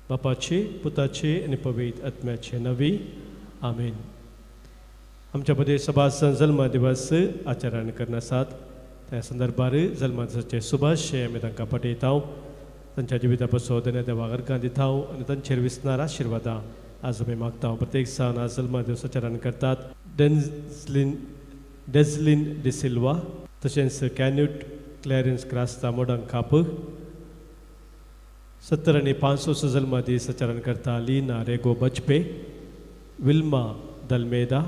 बापाचे पुताचे आणि पवित्र आत्म्याचे नावी आमेन. आमच्या मध्ये सभासन जल्म दिवस आचरण करण्यासात त्या संदर्भात जल्माचे शुभाशय आम्ही तांकां पटयता. तांच्या जिवितापासून धन्य देवाक अर्घां दिता आनी तांचेर विसनार आशिर्वादां आज आमी मागता. प्रत्येक सान आज जल्मा दिवस आचरण करतात. डेझलिन डिसिल्वा, तशेंच कॅन्यूट क्लॅरेन्स क्रास्ता मोडांग काप, 70 आनी 500 जल्मा दीस आचरण करता. लीना रेगो बचपे, विल्मा दलमेदा,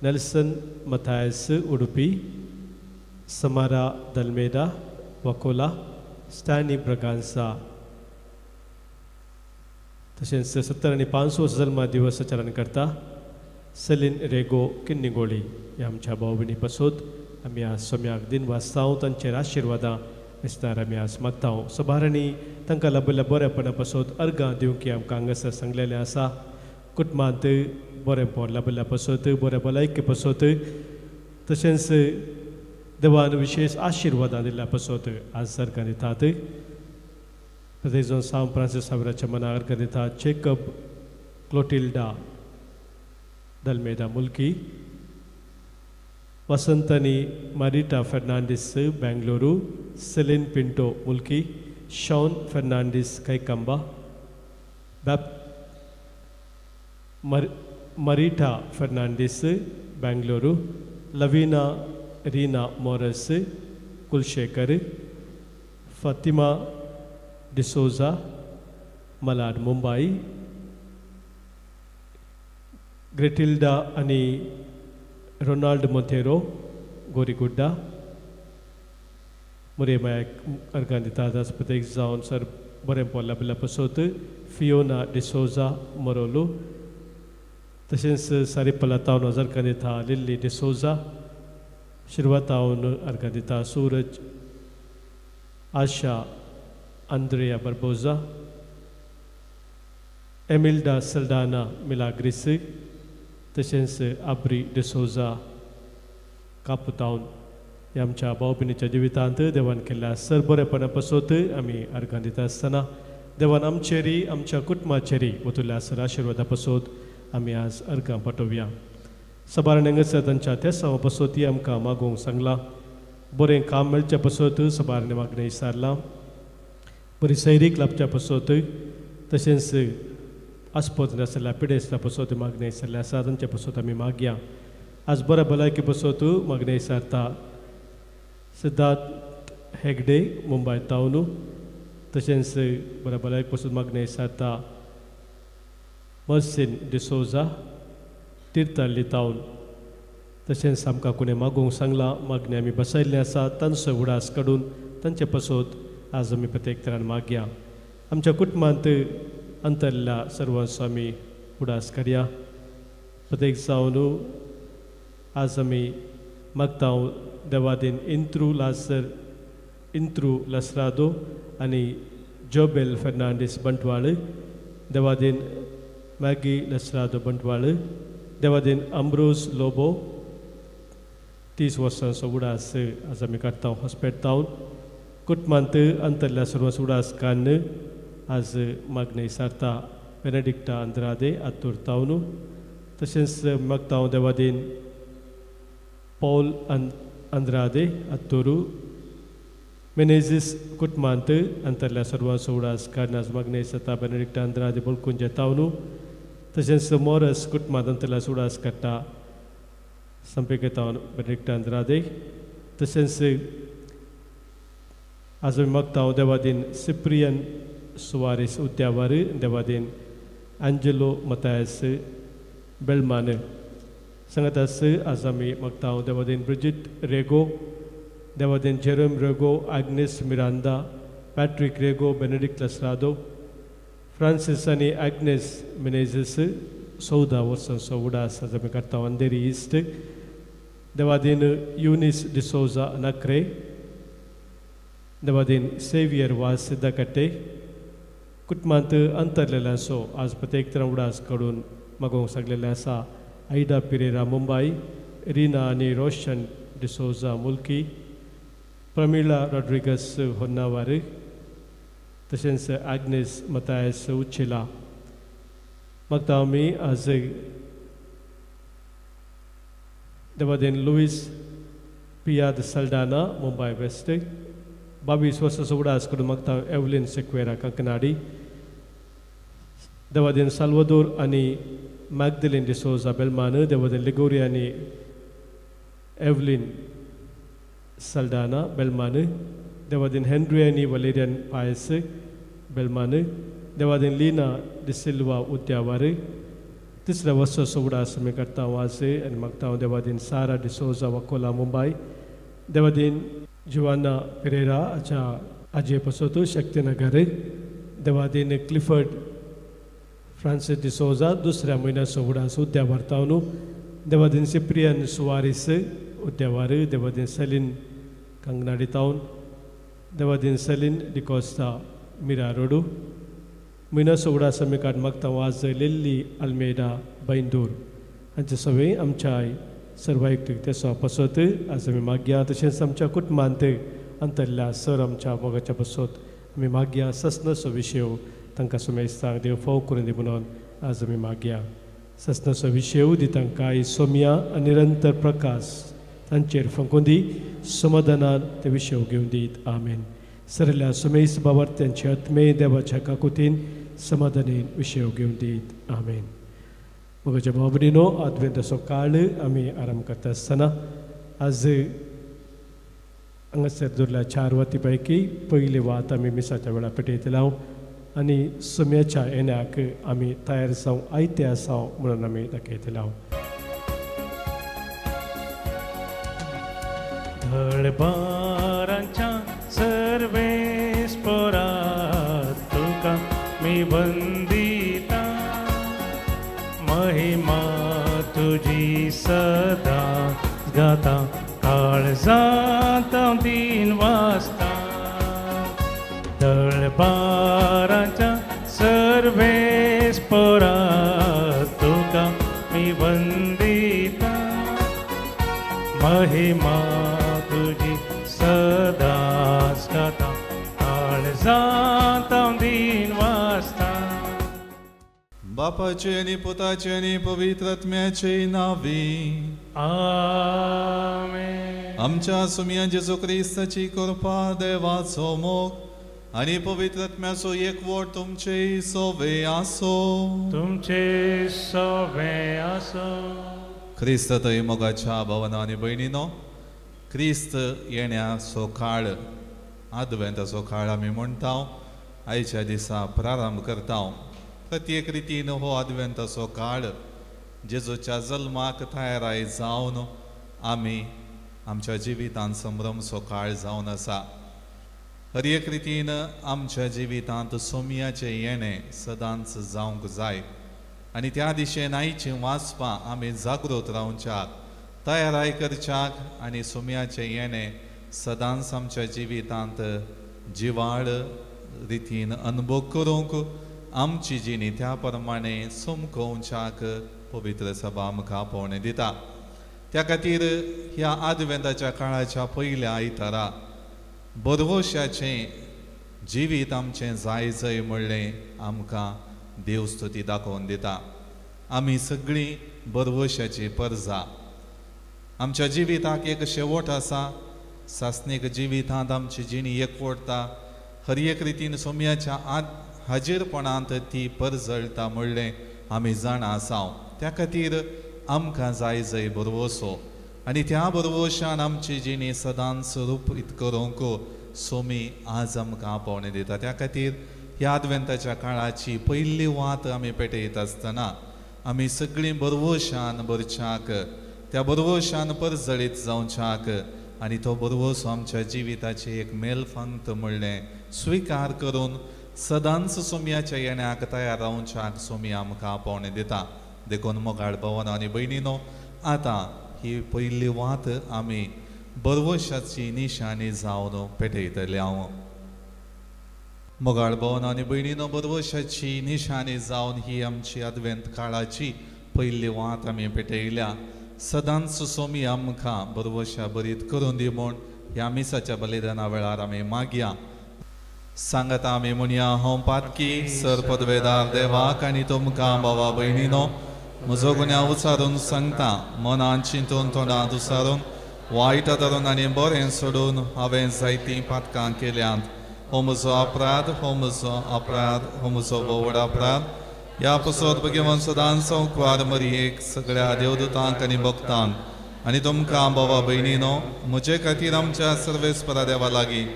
नेल्सन मथायस उडुपी, समारा दलमेदा वकोला, स्टॅनी ब्रगांसा. तशेंच 70 आनी 500 जल्मा दिवस आचरण करता सेलीन रेगो किन्निगोळी ह्या आमच्या भाव भयणी पासून आमी आज सोम्याक दिन वाचता. तांचेर आशिर्वादां विस्तार आमी आज मागता. सभारांनी तांकां लाभिल्ल्या बरेपणा पासून अर्घां दिवंक आमकां हांगासर सांगलेलें आसा. कुटुंबांत बरेंपण लाभिल्ल्या पासून बऱ्या भलायके पासून तशेंच देवान विशेष आशिर्वादां दिल्ल्या पासून आज अर्घां दितात. प्रत्येक जाण सांव फ्रांसीस सावराच्या मनाक अर्घां दिता. जेकब क्लोटिल्डा दलमेदा मुल्की, वसंतनी Marita Fernandes Bengaluru, Celine Pinto Mulki, Shawn Fernandes Kaikamba, Marita Fernandes Bengaluru, Lavina Reena Moras Kulshekar, Fatima D'Souza Malad Mumbai, Gretilda आणि रोनाल्ड मोंतेरो गोरीगुड्डा मुरेमायक अर्घां दितात. आज प्रत्येक जावन सर बरेंपण लाभिल्ल्या पासून फियोना डिसोजा मोरोलो, तशेंच सारिपलातावन अर्घां दिता. लिल्ली डिसोजा शिरवातावन अर्घां दिता. सूरज आशा आंद्रेया बर्बोजा, एमिल्डा सल्डाना मिलाग्रिस, तशेंच आब्री डिसोजा कापुतावन ह्या आमच्या भाव भयणीच्या जिवितांत देवान केल्ल्या सर बरेपणा पासून आमी अर्घां दिता आसतना देवान आमचेरी आमच्या कुटुंबाचेरी वतुल्ल्या सर आशिर्वादा पासून आमी आज अर्घां पटोवया. सभारान हांगासर तांच्या त्या सावा पासून ती आमकां मागोवंक सांगलां. बरें काम मेळच्या पासून सभारान मागणें विचारलां. बरी सैरीक लाभच्या पासून तशेंच आस्पोद नासल्या पिडेसल्या पासून मागणें विचारल्या आसा. तांचे पासून आमी मागया. आज बऱ्या भलायके पासून मागणें विचारता. सिद्धार्थ हेगडे मुंबय तावन, तशेंच बऱ्या भलायके पासून मागणें विचारता. मर्सिन डिसोजा तीर्थहल्ली तावन, तशेंच आमकां कोणें मागोवंक सांगलां. मागणें आमी बसयल्लें आसा. तांचो उडास काडून तांचे पासून आज आमी प्रत्येक तरान मागया. आमच्या कुटुंबांत अंतरल्या सर्वांचो आमी उडास करया. प्रत्येक जावन आज आमी मागता देवादीन इंत्रू लसरादो आनी जोबेल फर्नांडीस बंटवाळ, देवादीन मॅगी लसरादो बंटवाळ, देवादीन अम्ब्रोस लोबो 30 वर्सांचो उडास आज आमी काडटा हॉस्पिटलांत. कुटुंबांत अंतरल्या सर्वांचो उडास काडून आज मागणें विचारता. बेनेडिक्टा अंद्रादे आतूर तावन, तशेंच मागता देवादीन पौल अंद्रादे आतूरू, मेनेझीस कुटुंबांत अंतरल्या सर्वांचो उडास काडून आज मागणें विचारता. बेनेडिक्टा अंद्रादे बोलकुंजे तावन, तशेंच मोरस कुटुंबांत अंतरल्या उडास काडटा. संपेकेतावन बेनेडिक्टा अंद्रादे, तशेंच आज आमी मागता देवादीन सिप्रियन सुवारीस उद्यावर, देवादीन एंजेलो मतायस बेलमान सांगतास. आज आमी मागता देवादीन ब्रिजिट रेगो, देवादीन जेरोम रेगो, आग्नेस मिरांदा, पॅट्रिक रेगो, बेनेडिक्ट लसरादो, फ्रांसीस आनी आग्नेस मिनेझीस 14 वर्सांचो उडास आज आमी काडटा. अंधेरी इस्ट, देवादीन युनिस डिसोजा नक्रे, देवादीन सेवियर वास सिद्धकट्टे. कुटुंबांत अंतरलेल्यांचो आज प्रत्येक तरान उडास काडून मागोवंक सांगलेलें आसा. आयडा पिरेरा मुंबय, रिना आनी रोशन डिसोजा मुल्की, प्रमिला रॉड्रिगस होन्नावर, तशेंच आग्नेस मतायस उच्चेला. मागता आमी आज देवादेन लुईस पियाद सल्डाना मुंबय वेस्ट, 22 वर्साचो उडास करून मागता एवलिन सेक्वेरा कंकनाडी. देवादेन साल्वादोर आनी मॅगदलिन डिसोजा बेलमान, देवादेन लिगोरिया आनी एवलिन सल्डाना बेलमान, देवादेन हेनरी आनी वलेरियन पायस बेलमान, देवादेन लीना डिसिल्वा उद्यावर. तिसऱ्या वर्साचो उडास आमी करता आज आनी मागता हांव देवादेन सारा डिसोजा वाकोला मुंबय, देवादेन जुवाना पिरेरा हाच्या आजये पासत शक्तीनगर, देवादेन क्लिफर्ड फ्रांसीस डिसोजा दुसऱ्या म्हयन्याचो उडास उद्यावर तावन, देवादेन सिप्रियन सुवारीस उद्यावर, देवादेन सेलीन कंगनाडी तावन, देवादेन सेलीन डिकोस्ता मिरा रोडू. म्हयन्याचो उडास आमी काड मागता आज लिल्ली अल्मेडा बैंदूर हांचे सगळे आमच्या सर्वायकटीक तेसो पासत आज आमी मागया. तशेंच आमच्या कुटुंबांत अंतरल्या सर आमच्या मोगाच्या पासत आमी मागया. ससनसो विशय तांकां सुमेस्तांक देव फोव करून दी म्हणून आज आमी मागया. ससनसो विशय दी तांकां सोम्या आनी निरंतर प्रकाश तांचेर फंकून दी, समाधानान ते विशय घेवन दीत. आमेन. सरल्या सुमेस बाबर त्यांचे आत्मे देवाच्या काकुतीन समाधानीन विशय घेवन दीत. आमेन. मोगाच्या भाव भयणीनो, आदवेंताचो काळ आमी आराम करता आसतना आज हांगासर दवरल्या 4 वाती पैकी पयली वात आमी मिसाच्या वेळार पेटयतले आनी सुम्याच्या येण्याक आमी तयार जावं, आयते आसाव म्हणून आमी दाखयतले. धडबारांच्या सर्वेस पोरात तुका मी वंदिता, महिमा तुझी सदा गाता, काळजात दिन वाजता. धडबारांच्या सर्वेस पोरात तुका मी वंदिता, महिमा तुझी सदाच गाता, काळजात दिन वाजता. बापाचे आणि पुताचे आणि पवित्र आत्म्याचे नावे आमेन. आमच्या सुमिया जेजू ख्रिस्ताची कृपा, देवाचो मोग आणि पवित्र आत्म्याचो एकवट तुमचे सोवे आसो. तुमचे सोवे आसो. ख्रिस्त थंय मोगाच्या भावांनो आनी भयणीनो, क्रिस्त येण्याचो काळ, आदवेंताचो काळ आमी म्हणटा, आयच्या दिसा प्रारंभ करता. प्रत्येक रितीन हो आदवेंताचो काळ जेजूच्या जल्माक तयाराय जावन आमी आमच्या जिवितांत संभ्रमचो काळ जावन आसा. हर एक रितीन आमच्या जिवितांत सोमियाचे येणे सदांच जावंक जाय आनी त्या दिशेन आयची वाचपां आमी जागृत रावच्याक, तयाराय करच्याक आनी सोमियाचे येणे सदांच आमच्या जिवितांत जिवाळ रितीन अनुभव करूंक आमची जिणी त्या प्रमाणे सुमकोवच्याक पवित्र सभा आमकां पावणे दिता. त्या खातीर ह्या आदवेंताच्या काळाच्या पयल्या आयतारा बरवशाचें जिवीत आमचें जाय जय म्हणलें आमकां देवस्तुती दाखोवन दिता. आमी सगळीं बरवशाची परजा. आमच्या जिविताक एक शेवट आसा. सासनीक जिवितांत आमची जिणी एकवटता. हर एक रितीन सोम्याच्या हाजीरपणांत ती परजळटा म्हणलें आमी जाणा आसाव. त्या खातीर आमकां जाय जय बरवसो आनी त्या बरवशान आमची जिणी सदांच रूपीत करूंक सोमी आज आमकां पावणे दिता. त्या खातीर ह्या आदवेंताच्या काळाची पयली वात आमी पेटयत आसतना आमी सगळीं बरवशान भरच्याक, त्या बरवशान परजळीत जावच्याक आनी तो बरवसो आमच्या जिविताची एक मेलफंत म्हणलें स्विकार करून सदांच सोम्याच्या येण्याक तयार रावच्याक सोमी आमकां पावणे दिता. देखून मोगाळ भावांनो आनी भयणीनो, आतां ही पयली वात आमी बरवशाची निशाणी जावन पेटयतले. हांव मोगाळ भावांनो आनी भयणीनो, बरवशाची निशाणी जावन ही आमची आदवेंत काळाची पयली वात आमी पेटयल्या सदांच सोमी आमकां बरवशा बरीत करून दी म्हूण ह्या मिसाच्या बलिदाना वेळार आमी मागया. सांगता आमी म्हणया हांव पातकी सर पदवेदार देवाक आनी तुमकां भावा भयणीनो म्हजो गुन्यांव उचारून सांगता. मनान चिंतून तोंडांत उसारून वायट धरून आनी बरें सोडून हांवें जायतीं पातकां केल्यांत. हो म्हजो अपराध, हो म्हजो अपराध, हो म्हजो व्हड अपराध. ह्या पासत भगवान सदांच संकवार मरयेक सगळ्या देवदूतांक आनी भक्तांक आनी तुमकां भावा भयणीनो म्हजे खातीर आमच्या सर्वेस्परा देवा लागीं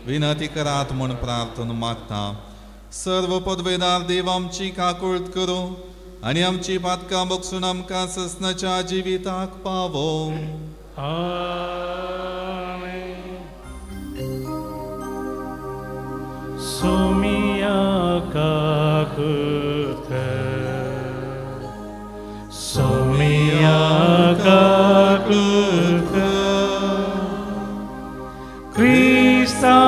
विनंती करात म्हूण प्रार्थना मागता. सर्व पदवेदार देव आमची काकूळट करूं आनी आमची पातकां बगसून आमकां ससनाच्या जिविताक पावो. सोमिया काकूळट सोमिया काकूळट क्रिस्ता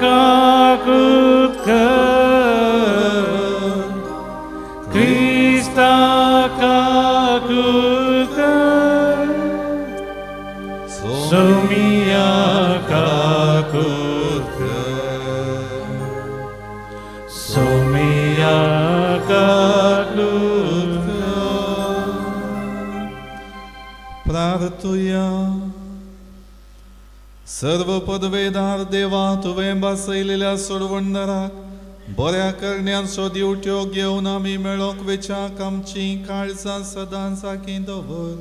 काकूळट क्रिस्ता काकूळट सोमिया काकूळट सोमिया काकूळट. प्रार्थुया. सर्व पदवेदार देवा तुवें बसयलेल्या सोडवणदाराक बऱ्या करण्याचो दिवट्यो घेवन आमी मेळोंक वेचाक आमची काळजां सदां साकी दवर.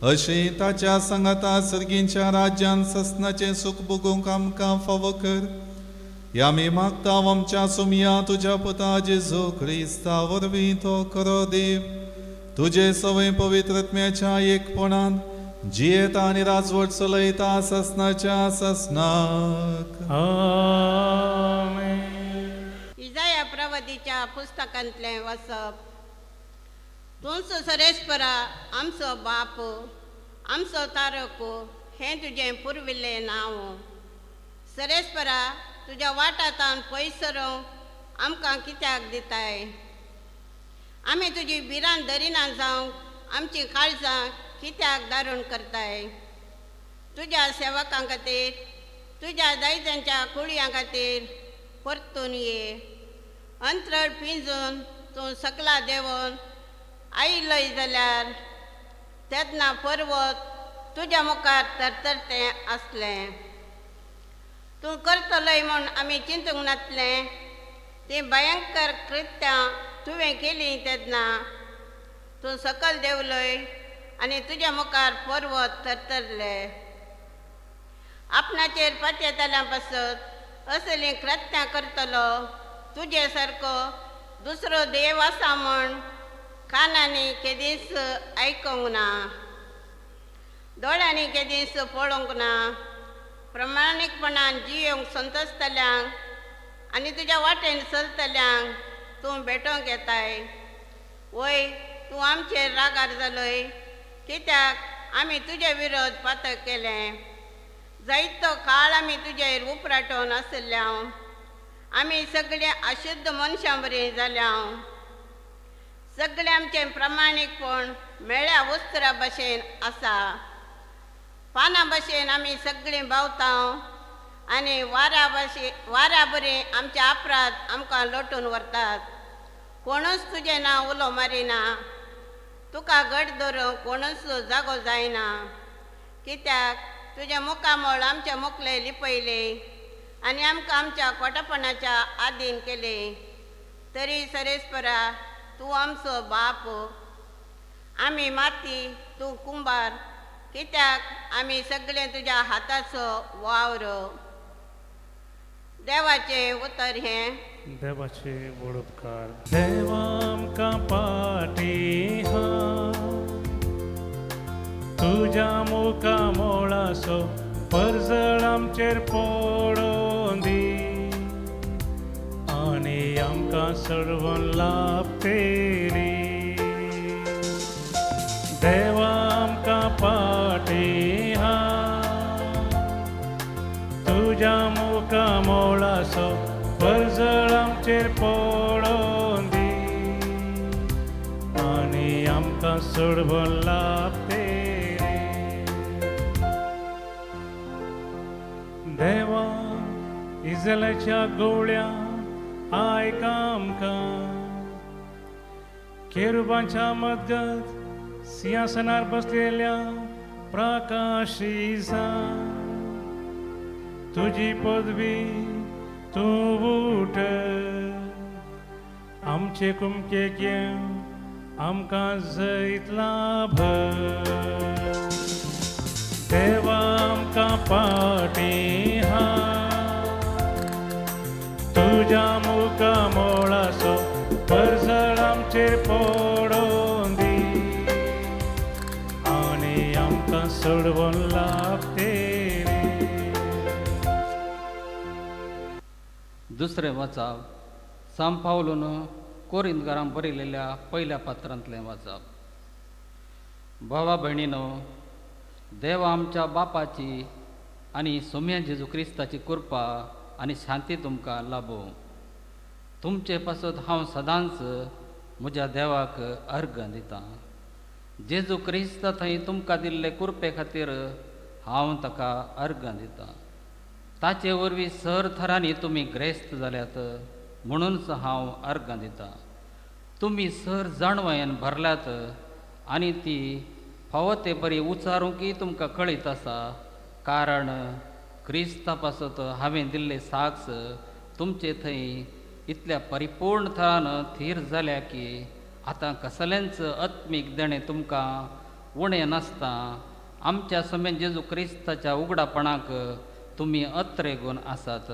अशें ताच्या सांगाता सर्गींच्या राज्यान ससनाचें सुख भोगूंक आमकां फावो कर. ह्या आमी मागता आमच्या सुमिया तुज्या पुता जेजू क्रिस्ता वरवीं तो खरो देव तुजे सवय पवित्रत्म्याच्या एकपणान जियेता आनी राजवट चलयता ससनाच्या ससनाक. इजाया प्रवादीच्या पुस्तकांतलें वाचप. तूंच सरेस्परा आमचो बाप आमचो तारक हें तुजें पुरविल्लें नांव. सरेस्परा तुज्या वाटांतान पयस सरूंक आमकां कित्याक दिताय. आमी तुजी भिरांत धरिना जावंक आमची काळजां कित्याक दारूण करताय. तुज्या सेवकां खातीर तुज्या दायजांच्या कुळयां खातीर परतून ये. अंतरळ पिंजून तूं सकला देंवून आयलय जाल्यार तेदना पर्वत तुज्या मुखार तरतरतें आसलें. तूं करतलोय म्हूण आमी चिंतूंक नासलें. तीं भयंकर कृत्यां तुवें केलीं तेदना तूं सकल देंवलय आनी तुज्या मुखार पर्वत तरतरले. आपणाचेर पातयेतल्या पासत असलीं कृत्यां करतलो तुजे सारको दुसरो देव आसा म्हूण कानांनी केदीस आयकूंक ना, दोळ्यांनी केदीस पळोवंक ना. प्रमाणीकपणान जियोंक संतोसतल्यांक आनी तुज्या वाटेन चलतल्यांक तूं भेटोवंक येताय. वय तूं आमचेर रागार जालोय कित्याक आमी तुजे विरोध पातक केलें. जायतो काळ आमी तुजेर उपराटोवन आशिल्ल्यां आमी सगळीं अशुद्ध मनशां बरीं जाल्यां. सगळें आमचें प्रमाणीकपण मेळ्या वस्त्रा भाशेन आसा. पानां भाशेन आमी सगळीं भावतां आनी वाऱ्या बरीं आमचे अपराध आमकां लोटून व्हरतात. कोणूच तुजें नांव उलो मारिना. तुका घट धरूंक कोणूच जागो जायना. कित्याक तुजे मुखामोळ आमचे मुखले लिपयले आनी आमकां आमच्या खोटेपणाच्या आदीन केले. तरी सरेस्परा तूं आमचो बाप. आमी माती तूं कुंभार. कित्याक आमी सगळें तुज्या हाताचो वावर. देवाचें उतर हें. देवाचे व्हड उपकार. देवा आमकां पाटी हा तुज्या मुखा मोळाचो परजळ आमचेर पडोवन दी आनी आमकां सडवून लाभतेली. देवा आमकां पाटी हा तुज्या मुखा मोळाचो परजळ आमचेर पडोवन दी आनी आमकां सोडवून लाभते रे. देवा इस्रायलाच्या गोवळ्या आयका आमकां. केरुबांच्या मजगत सिंहासनार बसलेल्या प्रकाशीसा तुझी पदवी तूं उठ. आमचे कुमके घेवन आमकां जैत लाभ. देवा आमकां पाटी हा. तुझ्या मुखा मोळाचो परजळ आमचेर पडोवन दी आनी आमकां सोडवून लाभते रे. दुसरें वाचप सांत पावलोन कोरिंथकारांक बरयलेल्या पयल्या पत्रांतलें वाचप. भावा भयणीनो, देव आमच्या बापाची आनी सोम्या जेजू क्रिस्ताची कृपा आनी शांती तुमकां लाभो. तुमचे पासत हांव सदांच म्हज्या देवाक अर्घ दितां. जेजू क्रिस्त थंय तुमकां दिल्ले कृपे खातीर हांव ताका अर्घ दितां. ताचे वरवीं सर थरांनी तुमी ग्रेस्त जाल्यात म्हणूनच हांव अर्घ दितां. तुमी सर जाणवयेन भरल्यात आनी ती फावो ते बरी उचारूंकय तुमकां कळीत आसा. कारण क्रिस्ता पासत हांवें दिल्ले साक्ष तुमचे थंय इतल्या परिपूर्ण थरान थीर जाल्या की आतां कसलेंच आत्मीक देणें तुमकां उणें नासता. आमच्या समेन जेजू क्रिस्ताच्या उगडापणाक तुमी अत्रेगून आसात.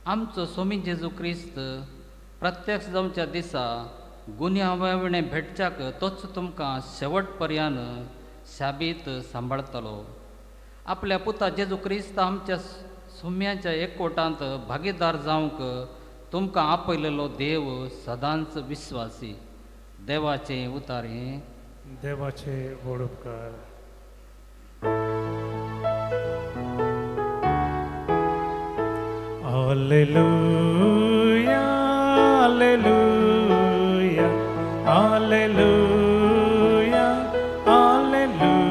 आमचो सोमी जेजू क्रिस्त प्रत्यक्ष जावच्या दिसा गुन्यांवाविणें भेटच्याक तोच तुमकां शेवट पर्यान शाबीत सांबाळटलो. आपल्या पुता जेजू क्रिस्त आमच्या सोम्याच्या एकवटांत भागीदार जावंक तुमकां आपयलेलो देव सदांच विश्वासी. देवाचें उतारें. देवाचे व्हड उपकार. Alleluia, alleluia, alleluia, alleluia.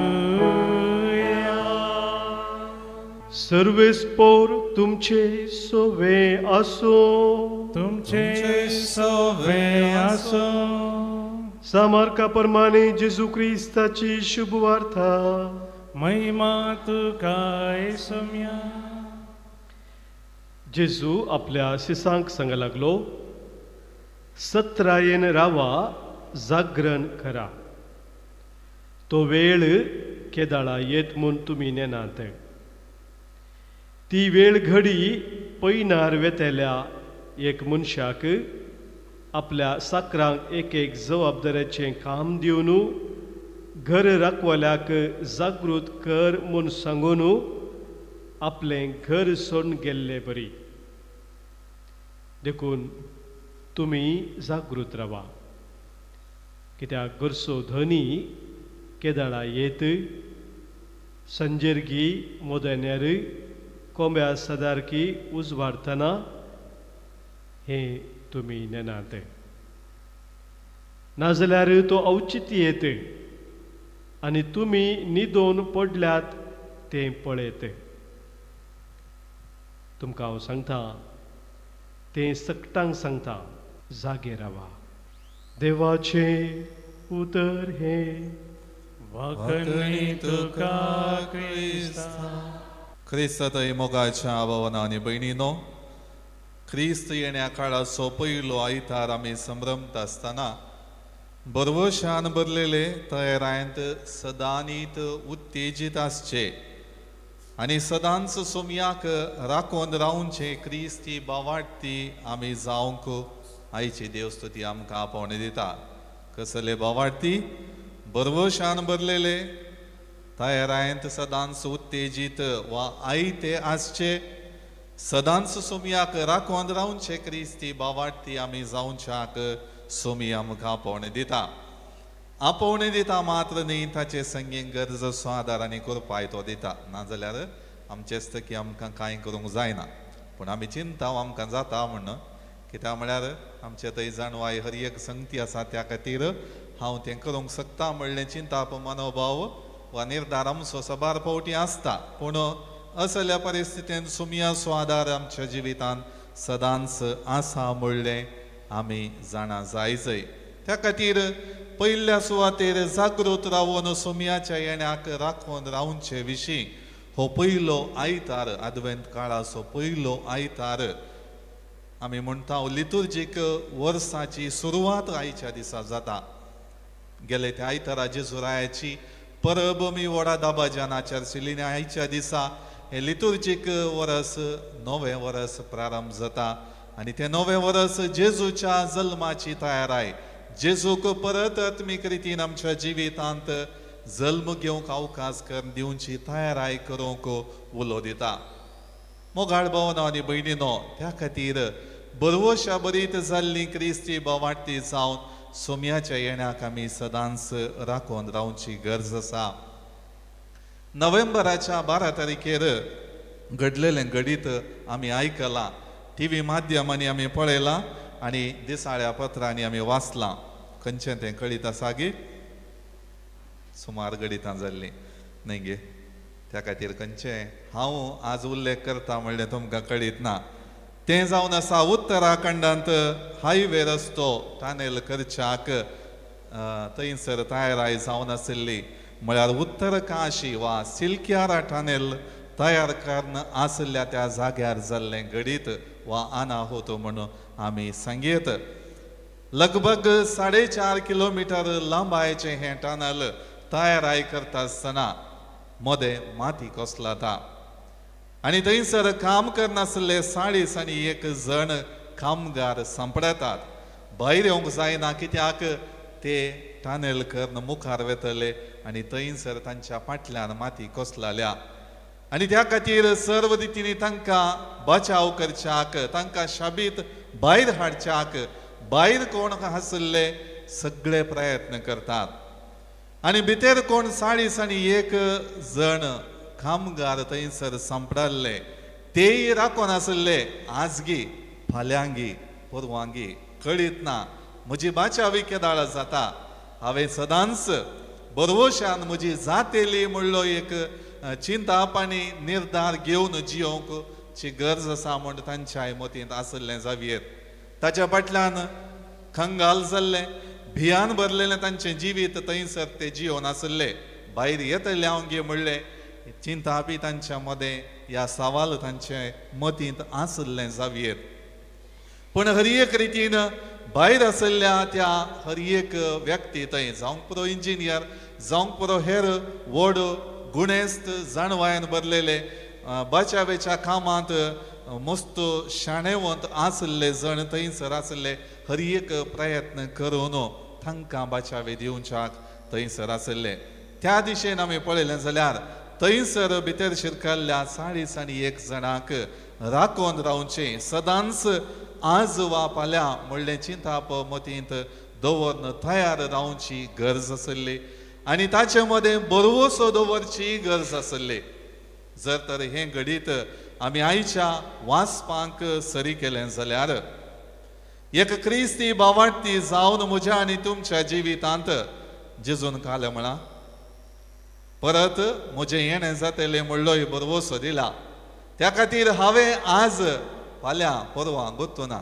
सर्वेस्पोर तुमचे सोवे असो. तुमचे सोवे असो. सामार्का प्रमाणे जेजू क्रिस्ताची शुभवार्ता. महिमा तुकाय सोम्या. जेजू आपल्या शिसांक सांग लागलो, सत्रायेन रावा, जागरण करा. तो वेळ केदाळा येत म्हूण तुमी नेनात. ती वेळ घडी पैनार वेतेल्या एक मनशाक आपल्या साकरांक एक एक जबाबदाऱ्याचें काम दिवन घर राखवाल्याक जागृत कर म्हूण सांगून आपलें घर सोडून गेल्ले बरी. देखून तुमी जागृत रावा. कित्याक गरसो धनी केदाळा येत संजेरगी मोदण्यार कोंब्या सदारकी उजवाडतना हे तुमी नेनात. नाजाल्यार तो औचित्य येत आनी तुमी न्हिदोवन पडल्यात तें पळयत. तुमकां हांव सांगता, तें सकटांक सांगता, जागे रावा. देवाचें उतर हे. वाकणी तुका क्रिस्ता. क्रिस्त थंय मोगाच्या भावना आनी भयणीनो, क्रिस्त येण्या काळाचो पयलो आयतार आमी संभ्रमत आसतना बरवशान भरलेले तयारायेंत सदांनीत उत्तेजीत आसचे आनी सदांच सोम्याक राखोन रावचे क्रिस्ती बावार्थी आमी जावंक आयची देवस्तुती आमकां आपोवणे दिता. कसले बावार्थी? बरवशान भरलेले तयारायेंत सदांच उत्तेजीत वा आयते आसचे, सदांच सोम्याक राखोन रावचे क्रिस्ती बावार्थी आमी जावच्याक सोमी आमकां आपोवणे दिता. आपोवणे दिता मात्र न्ही, ताचे संगीत गरजसो आदार आनी कृपाय तो दिता. नाजाल्यार आमचेच तकी आमकां कांय करूंक जायना. पूण आमी चिंताव आमकां जाता म्हण, कित्याक म्हळ्यार आमचे थंय जाणवाय हर एक संगती आसा, त्या खातीर हांव तें करूंक शकता म्हणलें चिंताप मनोभाव वा निर्धार आमचो सबार फावटी आसता पूण असल्या परिस्थितींत सुमया सुवादार आमच्या जिवितांत सदांच आसा म्हणलें आमी जाणा जायचय त्या खातीर पयल्या सुवातेर जागृत रावन सुमयाच्या येण्याक राखून रावचे विशीं हो पयलो आयतार आदवेंत काळाचो पयलो आयतार आमी म्हणटा लितुर्जीक वर्साची सुरवात आयच्या दिसा जाता गेले त्या आयतारा जेजुरायाची परब मी व्हडा दाबाज्यान आचरशिल्ली आनी आयच्या दिसा हे लितुर्जीक वर्स नवें वर्स प्रारंभ जाता आनी तें नवें वर्स जेजूच्या जल्माची तयाराय जेजूक परत आत्मीक रितीन आमच्या जिवितांत जल्म घेवंक अवकाश करून दिवची तयाराय करूंक उलो दिता मोगाळ भावनो आनी भयणीनो त्या खातीर बरवोशा बरीत जाल्ली क्रिस्ती बोवाटी जावन सुमयाच्या येण्याक आमी सदांच राखून रावची गरज आसा नोव्हेंबराच्या 12 तारखेर घडलेलें घडीत आमी आयकलां टीव्ही माध्यमांनी आमी पळयलां आनी दिसाळ्या पत्रांनी आमी वाचलां खंयचें तें कळीत आसा गे सुमार घडितां जाल्लीं न्हय गे त्या खातीर खंयचें हांव आज उल्लेख करता म्हणलें तुमकां कळीत ना तें जावन आसा उत्तराखंडांत हायवे रस्तो टानेल करच्याक थंयसर तयाराय जावन आशिल्ली म्हळ्यार उत्तर काशी वा सिल्क्यारा टानेल तयार करन आसल्या त्या जाग्यार जाल्लें घडीत वा अनाहूत म्हणून आमी सांगीत लगभग 4.5 किलोमीटर लांबायेचें हें टनल तयाराय करता आसतना मदें माती कोसलाता आनी थंयसर काम करनासले 1 जण कामगार सांपडतात भायर येवंक जायना कित्याक ते टनेल करून मुखार वेतले आनी थंयसर तांच्या फाटल्यान माती कोसलाल्या आनी त्या खातीर सर्व रितीनी तांकां बचाव करच्याक तांकां शाबीत भायर हाडच्याक भायर कोण आसले सगळे प्रयत्न करतात आनी भितर कोण 1 जण कामगार थंयसर सांपडले तेय राखून आसले आजगी फाल्यांगी परवांगी कळीत ना म्हजी बाचावी केदाळ जाता हांवें सदांच बरवोशान म्हजी जात येयली म्हणलो एक चिंताप आनी निर्धार घेवन जियोंकची गरज आसा म्हण तांच्या मतींत आसलें जावयेर ताच्या फाटल्यान खंगाल जाल्लें भियान भरलेलें तांचें जिवीत थंयसर ते जियोन आसले भायर येतले हांव गे म्हणलें चिंतापी तांच्या मदें ह्या सवाल तांचे मतींत आसलें जावयेर पूण हर एक रितीन भायर आसल्या त्या हर एक व्यक्ती थंय जावंक पुरो इंजिनियर जावंक पुरो हेर व्हड गुणेस्त जाणवायेन भरलेले बचावेच्या कामांत मस्त शाणेवंत आसले जण थंयसर आसले हर एक प्रयत्न करून तांकां बचावे दिवच्याक थंयसर आसले त्या दिशेन आमी पळयलें जाल्यार थंयसर भितर शिरकल्ल्या 1 जणांक राखून रावचें सदांच आज वा फाल्यां म्हणलें चिंताप मतींत दवरन तयार रावची गरज आसली आनी ताचे मदें बरवोसो दवरची गरज आसली जर तर हें घडीत आमी आयच्या वाचपाक सरी केलें जाल्यार एक क्रिस्ती बावाटी जावन म्हज्या आनी तुमच्या जिवितांत जेजून काले म्हणा परत म्हजें येणें जातलें म्हणलोय बरवोसो दिला त्या खातीर हांवें आज फाल्यां परवां गुंतूना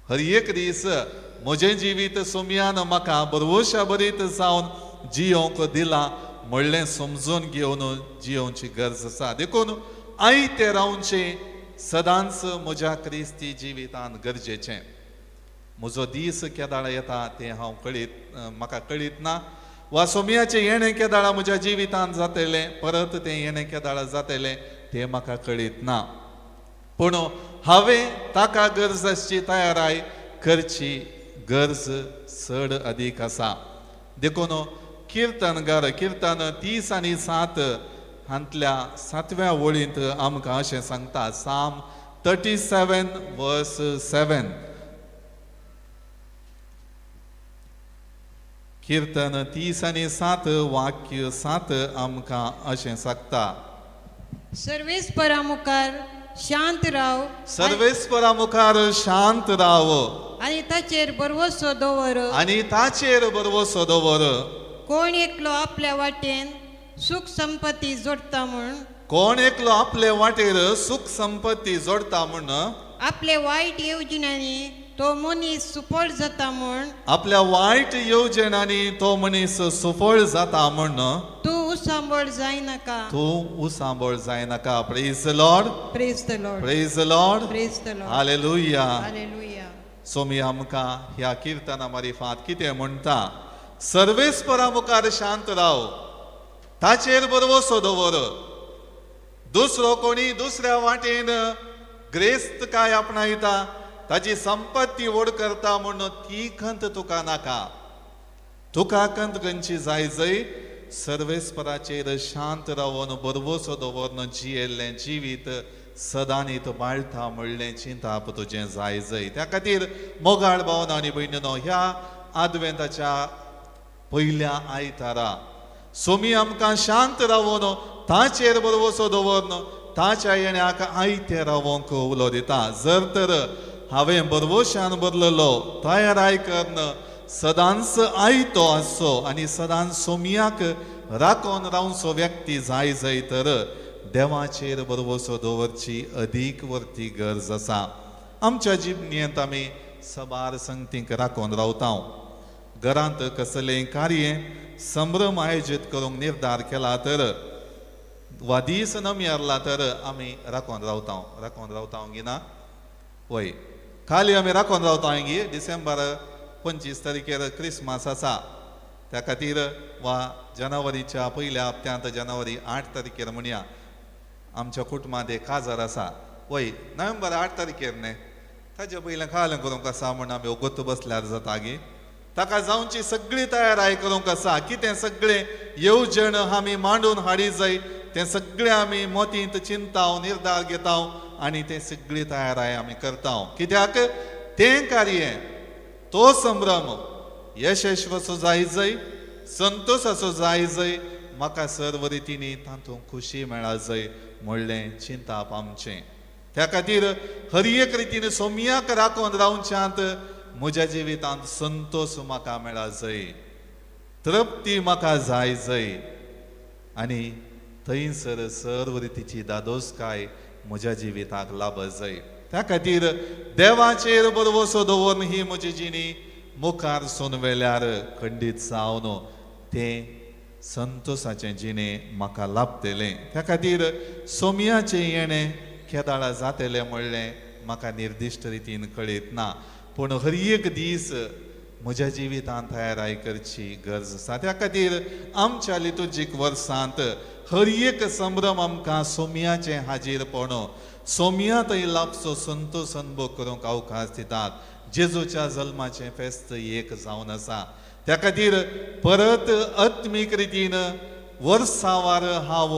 हर एक दीस म्हजें जिवीत सुमयान म्हाका बरवोशा बरीत जावन जियोंक दिला म्हणलें समजून घेवन जियोवची गरज आसा देखून आयते रावचें सदांच म्हज्या क्रिस्ती जिवितांत गरजेचें म्हजो दीस केदाळ येता तें हांव म्हाका कळीत ना वा सुमयाचें येणें केदाळ म्हज्या जिवितांत जातलें परत तें येणें केदाळ जातलें तें म्हाका कळीत ना पूण हांवें ताका गरज आसची तयाराय करची गरज चड अदीक आसा देखून कीर्तनगार कीर्तन 30 आनी 7 हांतल्या 7व्या वळींत आमकां अशें सांगता साम 37 वर्स 7 कीर्तन 30 आनी 7 वाक्य 7 आमकां अशें सांगता सर्वेस्परा मुखार शांत राव सर्वेस्परा मुखार शांत राव आनी ताचेर भरवोसो दवर. आनी ताचेर भरवोसो दवर. कोण एकलो आपल्या वाटेन सुख संपत्ती जोडता म्हूण कोण एकलो आपले वाटेर सुख संपत्ती जोडता म्हूण आपले वायट येवजण्यांनी तो मनीस सुफळ जाता म्हूण आपल्या वायट येवजणांनी तो मनीस सुफळ जाता म्हूण तूं उसांबळ जायनाका. तूं उसांबळ जायनाका. Praise the Lord. Praise the Lord. Praise the Lord. Praise the Lord. Hallelujah. Hallelujah. सोमी आमकां ह्या किर्तना मारिफांत कितें म्हणटा? सर्वेस्परा मुखार शांत राव, ताचेर भरवोसो दवर. दुसरो कोणी दुसऱ्या वाटेन ग्रेस्त काय आपणायता, ताची संपत्ती वड करता म्हूण ती खंत तुका नाका. तुका खंत खंयची जाय जंय सर्वेस्पराचेर शांत रावन भरवोसो दवरन जियेल्लें जिवीत सदांनीत बाळटा म्हणलें चिंताप तुजें जाय जंय. त्या खातीर मोगाळ भावना आनी भयणीनो, ह्या आदवेंताच्या पयल्या आयतारा सोमी आमकां शांत रावन ताचेर भरवोसो दवरन ताच्या येण्याक आयते रावंक उलो दिता. जर तर हांवें भरवोशान भरलेलो तयाराय करन सदांच आयतो आसचो आनी सदांच सोमयाक राखोन रावचो व्यक्ती जाय जंय तर देवाचेर भरवोसो दवरची अदीक वर्ती गरज आसा. आमच्या जिबनेंत आमी सबार संगतींक राखोन रावता. घरांत कसलेंय कार्य संभ्रम आयोजीत करूंक निर्धार केला तर वा दीस नमियारला तर आमी राखोन रावता गिना वय. खाली आमी राखोन रावता गी. डिसेंबर 25 तारखेर क्रिसमस आसा, त्या खातीर वा जानेवारीच्या पयल्या हप्त्यांत जानेवारी 8 तारखेर म्हणया आमच्या कुटुंबांत एक काजार आसा. वय नोव्हेंबर 8 तारखेर न्ही, ताचे पयलें खालें करूंक आसा म्हूण आमी ओगोत बसल्यार जाता गी. ताका जावची सगळी तयाराय करूंक आसा. कितें सगळें येवजण आमी मांडून हाडी जाय तें सगळें आमी मोतींत चिंता निर्धार घेता आनी तें सगळी तयाराय आमी करता. कित्याक तें कार्य तो संभ्रम यशस्वसो जाय जंय, संतोशाचो जाय जंय, म्हाका सर्व रितींनी तातूंत खुशी मेळा जंय म्हणलें चिंताप आमचें. त्या खातीर हर एक रितीन सोमयाक राखोन रावच्यांत म्हज्या जिवितांत संतोश म्हाका मेळा जंय, तृप्ती म्हाका जाय जंय आनी थंयसर सर्व रितीची दादोसकाय म्हज्या जिविताक लाभ जंय. त्या खातीर देवाचेर भरवोसो दवरून ही म्हजी जिणी मुखार सोन वेल्यार खंडीत जावन तें संतोशाचें जिणें म्हाका लाभतलें. त्या खातीर सोमयाचें येणें केदाळा जातलें म्हणलें म्हाका निर्दिश्ट रितीन कळीत ना, पूण हर एक दीस म्हज्या जिवितांत तयाराय करची गरज आसा. त्या खातीर आमच्या लितुर्जीक वर्सांत हर एक संभ्रम आमकां सोमयाचें हाजीरपण, सोमया थंय लाभचो संतोश अनुभव करूंक अवकाश दितात. जेजूच्या जल्माचें फेस्त एक जावन आसा. त्या खातीर परत आत्मीक रितीन वर्सावार हांव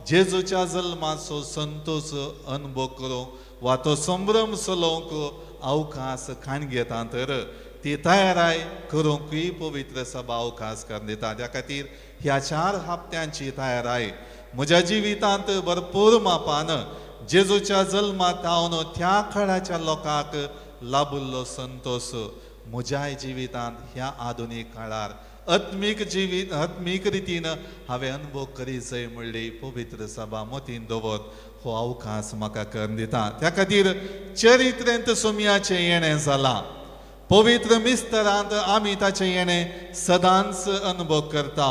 जेजूच्या जल्माचो संतोश अनुभव करूंक वा तो संभ्रम चलोवंक अवकाश खाण घेता तर ती तयाराय करूंकय पवित्र सभा अवकाश करून दिता. त्या खातीर ह्या 4 हप्त्यांची तयाराय म्हज्या जिवितांत भरपूर मापान जेजूच्या जल्मांत हांव त्या काळाच्या लोकांक लाभिल्लो संतोष म्हज्याय जिवितांत ह्या आधुनीक काळार आत्मीक रितीन हांवें अनुभव करी जंय म्हणली पवित्र सभा मोतीन दवर हो अवकाश म्हाका करून दिता. त्या खातीर चरित्रेंत सोमयाचें येणें जालां. पवित्र मिस्तरांत आमी ताचें येणें सदांच अनुभव करता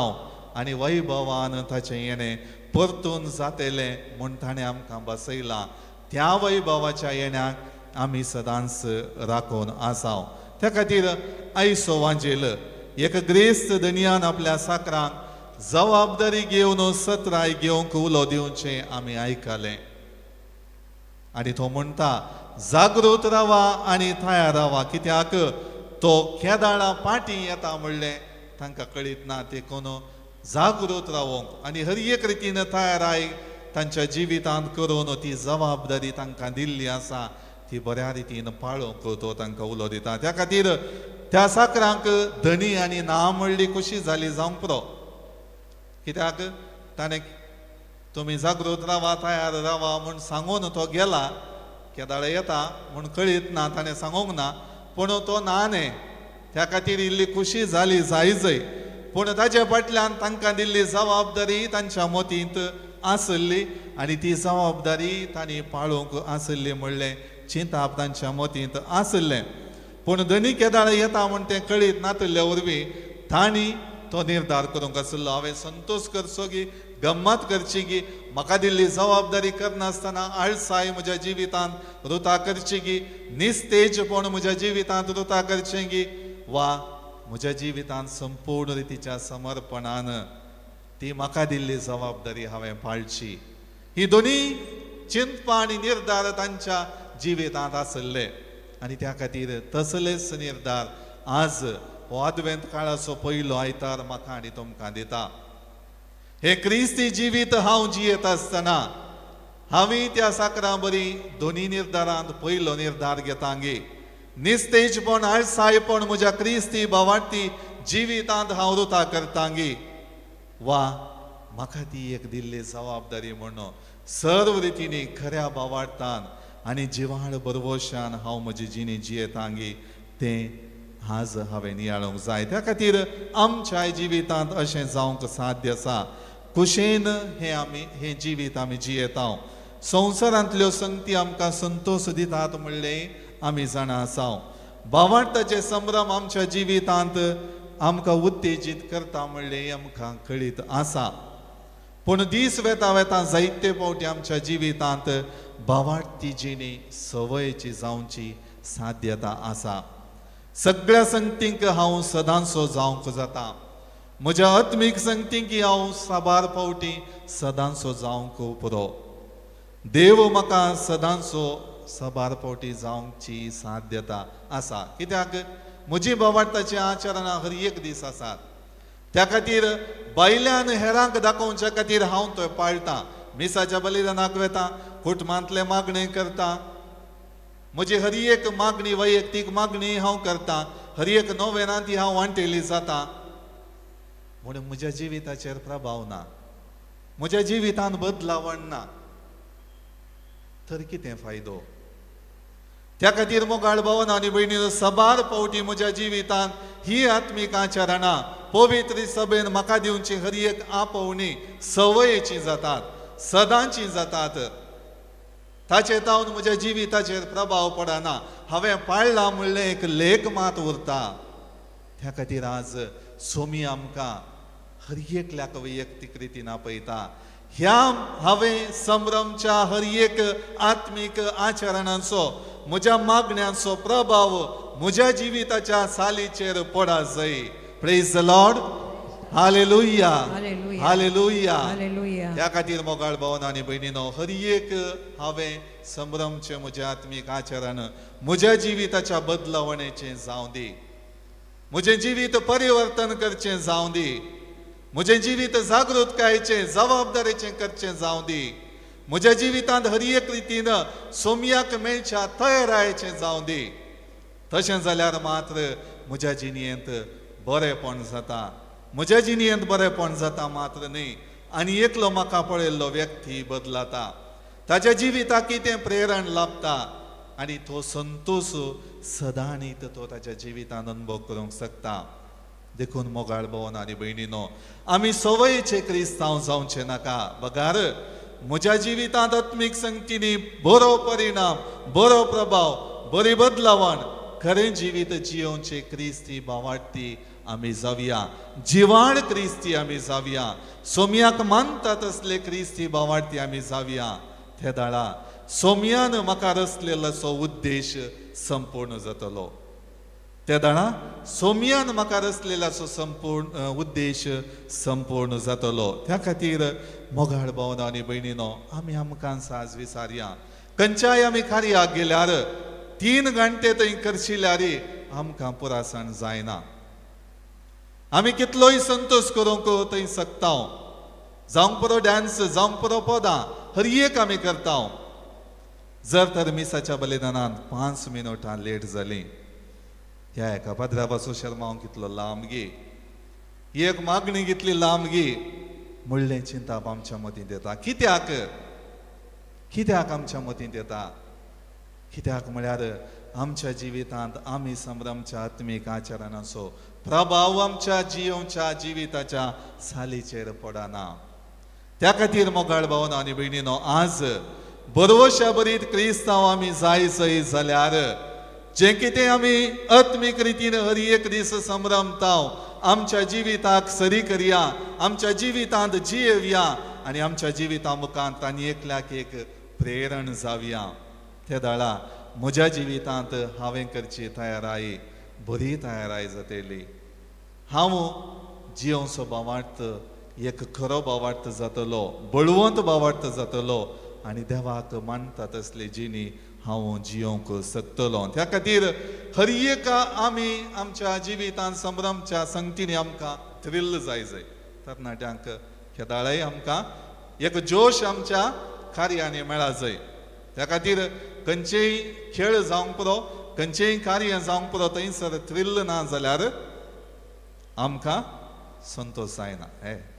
आनी वैभवान ताचें येणें परतून जातलें म्हूण ताणें आमकां बसयलां. त्या वैभवाच्या येण्याक आमी सदांच राखून आसा. त्या खातीर आयचो वांजेल एक ग्रेस्त धन्यान आपल्या साकरांक जबाबदारी घेवन सत्राय घेवंक उलो दिवचें आमी आयकलें आनी तो म्हणटा जागृत रावा आनी तयार रावा. कित्याक तो केदाळा पाटी येता म्हणलें तांकां कळीत ना. देखून जागृत रावंक आनी हर एक रितीन तयाराय तांच्या जिवितांत करून ती जबाबदारी तांकां दिल्ली आसा ती बऱ्या रितीन पाळोवंक तो तांकां उलो दिता. त्या खातीर त्या साकरांक धनी आनी ना म्हणली खुशी जाली जावंक पुरो. कित्याक ताणें तुम्ही जागृत रावा तयार रावा म्हूण सांगून तो गेला केदाळे येता म्हूण कळीत ना ताणें सांगूंक ना पूण तो नाने त्या खातीर इल्ली खुशी जाली जायजय पूण ताचे फाटल्यान तांकां दिल्ली जबाबदारी तांच्या मोतींत आसली आनी ती जबाबदारी तांणी पाळूंक आसली म्हणलें चिंताप तांच्या मोतींत आसलें पूण धनी केदाळ येता म्हूण तें कळीत नातले वरवीं तांणी तो निर्धार करूंक आसलो हांवें संतोश करचो की गम्मत करची की म्हाका दिल्ली जबाबदारी करनासतना आळसाय म्हज्या जिवितांत रुता करची की निस्तेजपण म्हज्या जिवितांत रुता करचें की वा म्हज्या जिवितांत संपूर्ण रितीच्या समर्पणान ती म्हाका दिल्ली जबाबदारी हांवें पाळची ही दोनी चिंतपा आनी निर्धार तांच्या जिवितांत आसले आनी त्या खातीर तसलेच निर्धार आज हो अद्वेंत काळाचो पयलो आयतार म्हाका आनी तुमकां दिता हे क्रिस्ती जिवीत हांव जियेत आसतना हांवें त्या साकरां बरी दोनी निर्धारांत पयलो निर्धार घेता गे निस्तेजपण आळसायपण म्हज्या क्रिस्ती भावार्थी जिवितांत हांव रुता करता गे वा म्हाका ती एक दिल्ली जबाबदारी म्हणून सर्व रितीनी खऱ्या भावार्थान आनी जिवाळ बरवशान हांव म्हजी जिणी जियेता गे तें आज हांवें नियाळूंक जाय त्या खातीर आमच्या जिवितांत अशें जावंक साध्य आसा खुशेन हे जिवीत आमी जियेता संवसारांतल्यो संगती आमकां संतोश दितात म्हणलें आमी जाणा आसा भावार्थाचे संभ्रम आमच्या जिवितांत आमकां उत्तेजीत करता म्हणलें आमकां कळीत आसा पूण दीस वेता वेता जायते फावटी आमच्या जिवितांत भावार्थी जिणी सवयेची जावची साध्यता आसा सगळ्या संगतींक हांव सदांचो जावंक जाता म्हज्या आत्मीक संगतींक हांव साबार फावटी सदांचो जावंक पुरो देव म्हाका सदांचो साबार फावटी जावंकची साध्यता आसा कित्याक म्हजी भावार्थाची आचरणां हर एक दीस आसात त्या खातीर बायल्यान हेरांक दाखोवच्या खातीर हांव तो पाळटां मिसाच्या बलिदानाक वेता कुटुंबांतले मागणी करता म्हजी हर एक मागणी वैयक्तीक मागणी हांव करता हर एक नोवेनांत हांव वांटेली जाता म्हणून म्हज्या जिविताचेर प्रभाव ना म्हज्या जिवितांत बदलावण ना तर कितें फायदो त्या खातीर मोगाळ भवन आनी भयणीनो साबार फावटी म्हज्या जिवितांत ही आत्मीक आचरणां पवित्र सभेन म्हाका दिवची हर एक आपोवणी सवयेची जातात सदांची जातात ताचे तावन म्हज्या जिविताचेर प्रभाव पडना हांवें पाळला म्हणलें एक लेख मात उरता त्या खातीर आज सोमी आमकां हर एकल्याक वैयक्तीक रितीन आपयता ह्या हांवें संभ्रमच्या हर एक आत्मीक आचरणांचो म्हज्या मागण्यांचो प्रभाव म्हज्या जिविताच्या सालीचेर पडा जाय praise the Lord hallelujah hallelujah त्या खातीर मोगाळ भवन आनी भयणीनो हर एक हांवें संभ्रमचें म्हजें आत्मीक आचरण म्हज्या जिविताच्या बदलावणेचें जावं दी म्हजें जिवीत परिवर्तन करचें जावं दी म्हजें जिवीत जागृतकायेचें जबाबदारेचें करचें जावं दी म्हज्या जिवितांत हर एक रितीन सोमयाक मेळच्या तयारायेचें जावं दी तशें जाल्यार मात्र म्हज्या जिणयेंत बरेपण जाता म्हज्या जिणयेंत बरेपण जाता मात्र न्ही आनी एकलो म्हाका पळयल्लो व्यक्ती बदलाता ताच्या जिविताक कितें प्रेरण लाभता आनी तो संतोष सदांच तो ताच्या जिवितांत अनुभव करूंक शकता देखून मोगाळ भवन आनी भयणीनो आमी सवयेचे क्रिस्तांव जावचे नाका बगार म्हज्या जिवितांत आत्मीक संगतींनी बरो परिणाम बरो प्रभाव बरी बदलावण खरें जिवीत जियोवचे क्रिस्ती भावार्थी आमी जावया जिवाळ क्रिस्ती आमी जावया सोमयाक मानतात असले क्रिस्ती भावार्थी आमी जावया त्या दाळा सोमयान म्हाका रचलेलो उद्देश संपूर्ण जातलो त्या दाळा सोमयान म्हाका रचलेलो संपूर्ण उद्देश संपूर्ण जातलो त्या खातीर मोगाळ भवन आनी भयणीनो आमी आमकां साज विचारया खंयच्याय आमी कार्याक गेल्यार 3 घंटे थंय करशिल्यार आमकां पुरासण जायना आमी कितलोय संतोश करूंक थंय शकता जावंक पुरो डान्स जावंक पुरो पदां हर एक आमी करता जर तर मिसाच्या बलिदानांत 5 मिनटां लेट जाली ह्या एका पाद्रा पासून शर्मावंक कितलो लांब गे ही एक मागणी कितली लांब गे म्हणलें चिंताप आमच्या मतींत येता. कित्याक आमच्या मतींत येता? कित्याक म्हळ्यार आमच्या जिवितांत आमी संभ्रमच्या आत्मीक आचरणाचो प्रभाव आमच्या जिविताच्या सालीचेर पडना. त्या खातीर मोगाळ भावनो आनी भयणीनो, आज बरोवशा बरीत क्रिस्तांव आमी जायसय जाल्यार जे कितें आमी आत्मीक रितीन हर एक दीस संभ्रमताव आमच्या जिविताक सरी करया, आमच्या जिवितांत जियेवया आनी आमच्या जिविता मुखांत आनी एकल्याक एक प्रेरण जावया. त्या दाळा म्हज्या जिवितांत हांवें करची तयाराई बरी तयाराई जातली. हांव जियोंचो भावार्थ एक खरो भावार्थ जातलो, बळवंत भावार्थ जातलो आनी देवाक मानता तसले जिणी हांव जियोंक शकतलो. त्या खातीर हर एक आमी आमच्या जिवितांत संभ्रमच्या संगतींनी आमकां थ्रिल जाय. तरणाट्यांक ह्या दाळाय आमकां एक जोश आमच्या कार्यांनी मेळा जाय. त्या खातीर खंयचेय खेळ जावंक पुरो, खंयचेय कार्य जावंक पुरो, थंयसर थ्रिल ना जाल्यार आमकां संतोश जायना.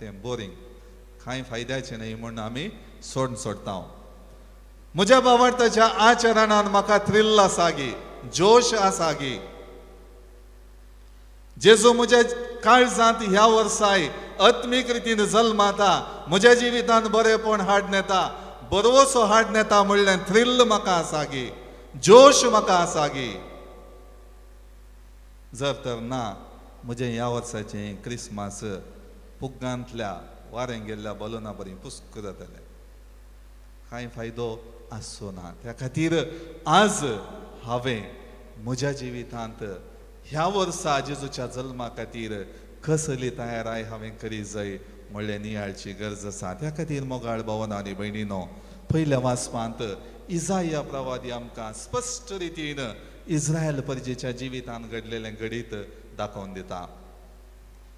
तें बोरींग, कांय फायद्याचें न्हय म्हूण आमी सोडता. म्हज्या भावार्थाच्या आचरणान म्हाका थ्रिल आसा गी, जोश आसा गी. जेजू म्हज्या काळजांत ह्या वर्साय आत्मीक रितीन जल्माता, म्हज्या जिवितांत बरेपण हाडून येता, बरोसो हाडून येता म्हणलें थ्रिल म्हाका आसा गी, जोश म्हाका आसा गी. जर तर ना, म्हजें ह्या वर्साचें क्रिसमस पुग्गांतल्या वारें गेल्ल्या बलोना बरी पुस्क जातलें, कांय फायदो आसचो ना. त्या खातीर आज हांवें म्हज्या जिवितांत ह्या वर्सा जेजूच्या जल्मा खातीर कसली तयाराय हांवें करी जाय म्हणलें नियाळची गरज आसा. त्या खातीर मोगाळ भावनो आनी भयणीनो, पयल्या वाचपांत इसाया प्रवादी आमकां स्पश्ट रितीन इस्रायल परजेच्या जिवितांत घडलेलें घडीत दाखोवन दिता.